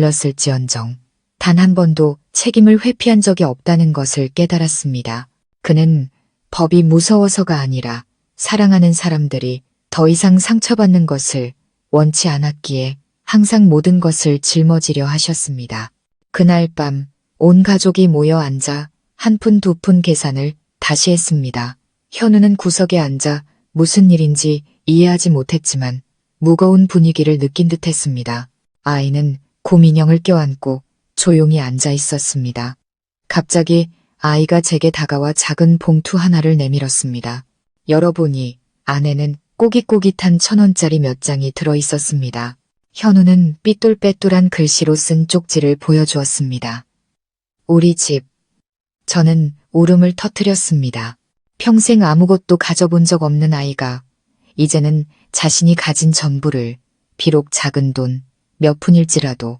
저질렀을지언정 단 한 번도 책임을 회피한 적이 없다는 것을 깨달았습니다. 그는 법이 무서워서가 아니라 사랑하는 사람들이 더 이상 상처받는 것을 원치 않았기에 항상 모든 것을 짊어지려 하셨습니다. 그날 밤 온 가족이 모여 앉아 한 푼 두 푼 계산을 다시 했습니다. 현우는 구석에 앉아 무슨 일인지 이해하지 못했지만 무거운 분위기를 느낀 듯했습니다. 아이는 곰인형을 껴안고 조용히 앉아 있었습니다. 갑자기 아이가 제게 다가와 작은 봉투 하나를 내밀었습니다. 열어보니 안에는 꼬깃꼬깃한 1,000원짜리 몇 장이 들어있었습니다. 현우는 삐뚤빼뚤한 글씨로 쓴 쪽지를 보여주었습니다. 우리 집. 저는 울음을 터뜨렸습니다. 평생 아무것도 가져본 적 없는 아이가 이제는 자신이 가진 전부를 비록 작은 돈 몇 푼일지라도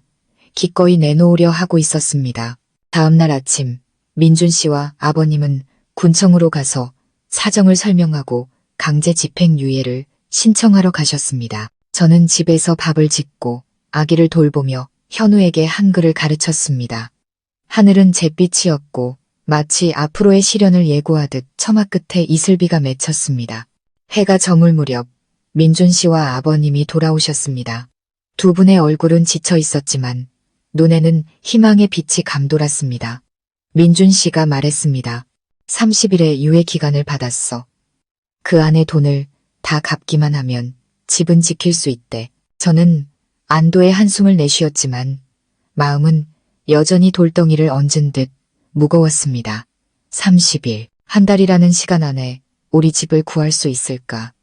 기꺼이 내놓으려 하고 있었습니다. 다음 날 아침 민준 씨와 아버님은 군청으로 가서 사정을 설명하고 강제 집행유예를 신청하러 가셨습니다. 저는 집에서 밥을 짓고 아기를 돌보며 현우에게 한글을 가르쳤습니다. 하늘은 잿빛이었고 마치 앞으로의 시련을 예고하듯 처마 끝에 이슬비가 맺혔습니다. 해가 저물 무렵 민준 씨와 아버님이 돌아오셨습니다. 두 분의 얼굴은 지쳐 있었지만 눈에는 희망의 빛이 감돌았습니다. 민준 씨가 말했습니다. 30일의 유예 기간을 받았어. 그 안에 돈을 다 갚기만 하면 집은 지킬 수 있대. 저는 안도의 한숨을 내쉬었지만 마음은 여전히 돌덩이를 얹은 듯 무거웠습니다. 30일, 한 달이라는 시간 안에 우리 집을 구할 수 있을까?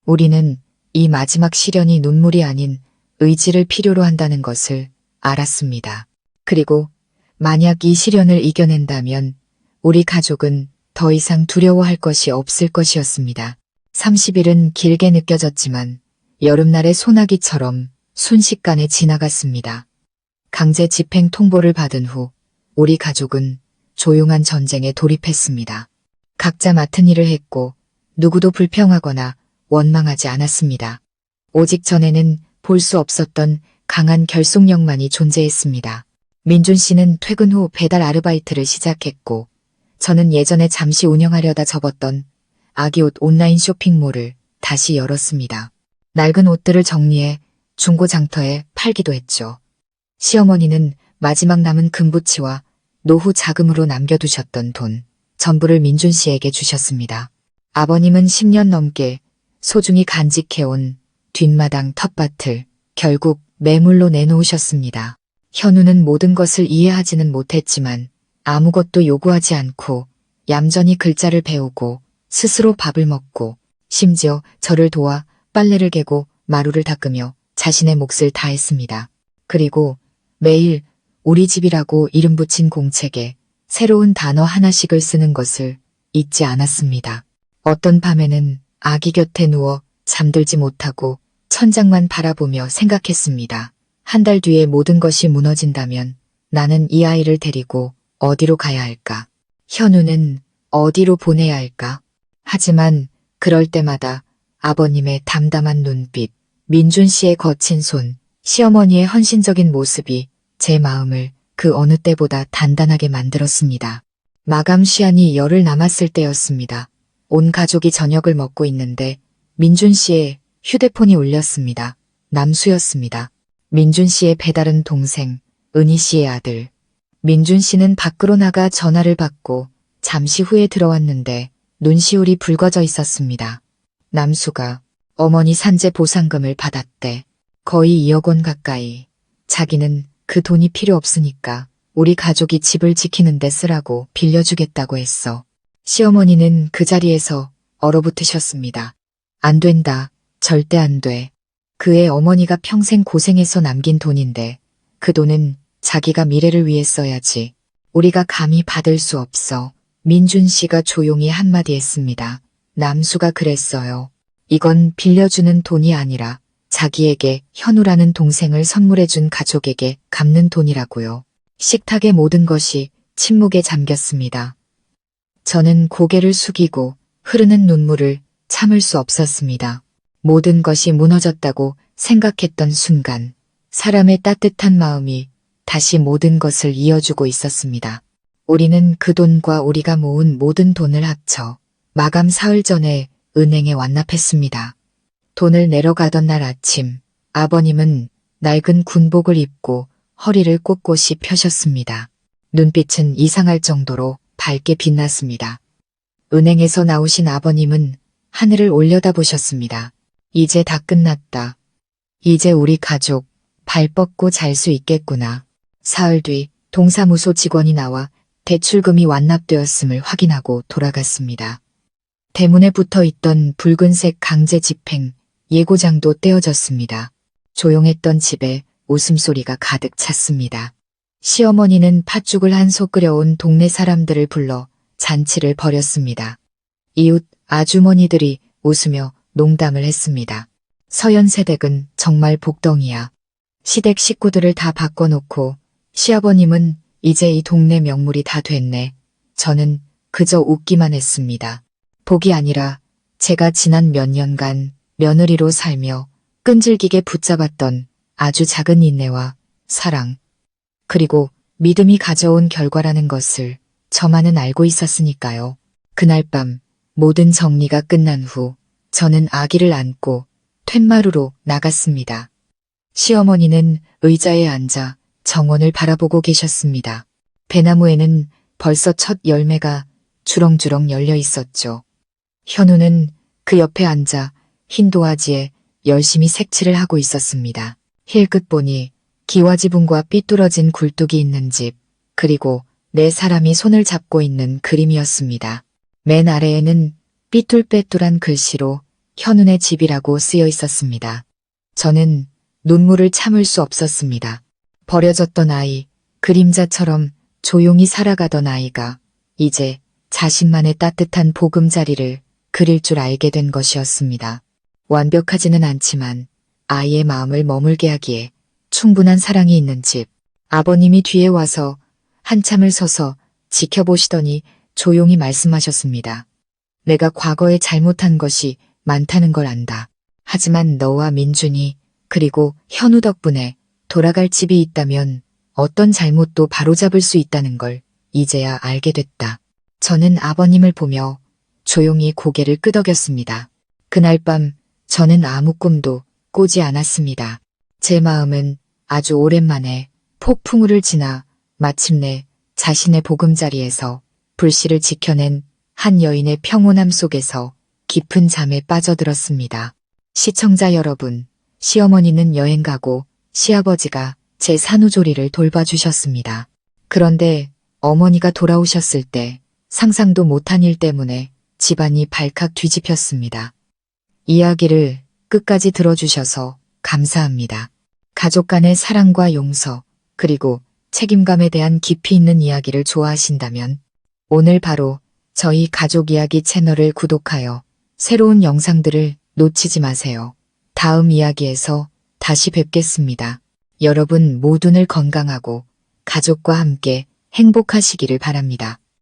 우리는 이 마지막 시련이 눈물이 아닌 의지를 필요로 한다는 것을 알았습니다. 그리고 만약 이 시련을 이겨낸다면 우리 가족은 더 이상 두려워할 것이 없을 것이었습니다. 30일은 길게 느껴졌지만 여름날의 소나기처럼 순식간에 지나갔습니다. 강제 집행 통보를 받은 후 우리 가족은 조용한 전쟁에 돌입했습니다. 각자 맡은 일을 했고 누구도 불평하거나 원망하지 않았습니다. 오직 전에는 볼 수 없었던 강한 결속력만이 존재했습니다. 민준 씨는 퇴근 후 배달 아르바이트를 시작했고 저는 예전에 잠시 운영하려다 접었던 아기옷 온라인 쇼핑몰을 다시 열었습니다. 낡은 옷들을 정리해 중고장터에 팔기도 했죠. 시어머니는 마지막 남은 금부치와 노후 자금으로 남겨두셨던 돈 전부를 민준 씨에게 주셨습니다. 아버님은 10년 넘게 소중히 간직해온 뒷마당 텃밭을 결국 매물로 내놓으셨습니다. 현우는 모든 것을 이해하지는 못했지만 아무것도 요구하지 않고 얌전히 글자를 배우고 스스로 밥을 먹고 심지어 저를 도와 빨래를 개고 마루를 닦으며 자신의 몫을 다했습니다. 그리고 매일 우리 집이라고 이름 붙인 공책에 새로운 단어 하나씩을 쓰는 것을 잊지 않았습니다. 어떤 밤에는 아기 곁에 누워 잠들지 못하고 천장만 바라보며 생각했습니다. 한 달 뒤에 모든 것이 무너진다면 나는 이 아이를 데리고 어디로 가야 할까? 현우는 어디로 보내야 할까? 하지만 그럴 때마다 아버님의 담담한 눈빛, 민준 씨의 거친 손, 시어머니의 헌신적인 모습이 제 마음을 그 어느 때보다 단단하게 만들었습니다. 마감 시한이 열흘 남았을 때였습니다. 온 가족이 저녁을 먹고 있는데 민준 씨의 휴대폰이 울렸습니다. 남수였습니다. 민준 씨의 배다른 동생, 은희 씨의 아들. 민준 씨는 밖으로 나가 전화를 받고 잠시 후에 들어왔는데 눈시울이 붉어져 있었습니다. 남수가 어머니 산재 보상금을 받았대. 거의 2억 원 가까이. 자기는 그 돈이 필요 없으니까 우리 가족이 집을 지키는데 쓰라고 빌려주겠다고 했어. 시어머니는 그 자리에서 얼어붙으셨습니다. 안 된다. 절대 안 돼. 그의 어머니가 평생 고생해서 남긴 돈인데 그 돈은 자기가 미래를 위해 써야지. 우리가 감히 받을 수 없어. 민준 씨가 조용히 한마디 했습니다. 남수가 그랬어요. 이건 빌려주는 돈이 아니라 자기에게 현우라는 동생을 선물해준 가족에게 갚는 돈이라고요. 식탁의 모든 것이 침묵에 잠겼습니다. 저는 고개를 숙이고 흐르는 눈물을 참을 수 없었습니다. 모든 것이 무너졌다고 생각했던 순간 사람의 따뜻한 마음이 다시 모든 것을 이어주고 있었습니다. 우리는 그 돈과 우리가 모은 모든 돈을 합쳐 마감 사흘 전에 은행에 완납했습니다. 돈을 내러 가던 날 아침 아버님은 낡은 군복을 입고 허리를 꼿꼿이 펴셨습니다. 눈빛은 이상할 정도로 밝게 빛났습니다. 은행에서 나오신 아버님은 하늘을 올려다보셨습니다. 이제 다 끝났다. 이제 우리 가족 발 뻗고 잘 수 있겠구나. 사흘 뒤 동사무소 직원이 나와 대출금이 완납되었음을 확인하고 돌아갔습니다. 대문에 붙어 있던 붉은색 강제 집행 예고장도 떼어졌습니다. 조용했던 집에 웃음소리가 가득 찼습니다. 시어머니는 팥죽을 한 솥 끓여온 동네 사람들을 불러 잔치를 벌였습니다. 이웃 아주머니들이 웃으며 농담을 했습니다. 서연세댁은 정말 복덩이야. 시댁 식구들을 다 바꿔놓고 시아버님은 이제 이 동네 명물이 다 됐네. 저는 그저 웃기만 했습니다. 복이 아니라 제가 지난 몇 년간 며느리로 살며 끈질기게 붙잡았던 아주 작은 인내와 사랑, 그리고 믿음이 가져온 결과라는 것을 저만은 알고 있었으니까요. 그날 밤 모든 정리가 끝난 후 저는 아기를 안고 툇마루로 나갔습니다. 시어머니는 의자에 앉아 정원을 바라보고 계셨습니다. 배나무에는 벌써 첫 열매가 주렁주렁 열려 있었죠. 현우는 그 옆에 앉아 흰 도화지에 열심히 색칠을 하고 있었습니다. 힐끗 보니 기와지붕과 삐뚤어진 굴뚝이 있는 집, 그리고 네 사람이 손을 잡고 있는 그림이었습니다. 맨 아래에는 삐뚤빼뚤한 글씨로 현운의 집이라고 쓰여 있었습니다. 저는 눈물을 참을 수 없었습니다. 버려졌던 아이, 그림자처럼 조용히 살아가던 아이가 이제 자신만의 따뜻한 보금자리를 그릴 줄 알게 된 것이었습니다. 완벽하지는 않지만 아이의 마음을 머물게 하기에 충분한 사랑이 있는 집. 아버님이 뒤에 와서 한참을 서서 지켜보시더니 조용히 말씀하셨습니다. 내가 과거에 잘못한 것이 많다는 걸 안다. 하지만 너와 민준이 그리고 현우 덕분에 돌아갈 집이 있다면 어떤 잘못도 바로잡을 수 있다는 걸 이제야 알게 됐다. 저는 아버님을 보며 조용히 고개를 끄덕였습니다. 그날 밤 저는 아무 꿈도 꾸지 않았습니다. 제 마음은 아주 오랜만에 폭풍우를 지나 마침내 자신의 보금자리에서 불씨를 지켜낸 한 여인의 평온함 속에서 깊은 잠에 빠져들었습니다. 시청자 여러분, 시어머니는 여행 가고 시아버지가 제 산후조리를 돌봐주셨습니다. 그런데 어머니가 돌아오셨을 때 상상도 못한 일 때문에 집안이 발칵 뒤집혔습니다. 이야기를 끝까지 들어주셔서 감사합니다. 가족 간의 사랑과 용서, 그리고 책임감에 대한 깊이 있는 이야기를 좋아하신다면 오늘 바로 저희 가족 이야기 채널을 구독하여 새로운 영상들을 놓치지 마세요. 다음 이야기에서 다시 뵙겠습니다. 여러분 모두 늘 건강하고 가족과 함께 행복하시기를 바랍니다.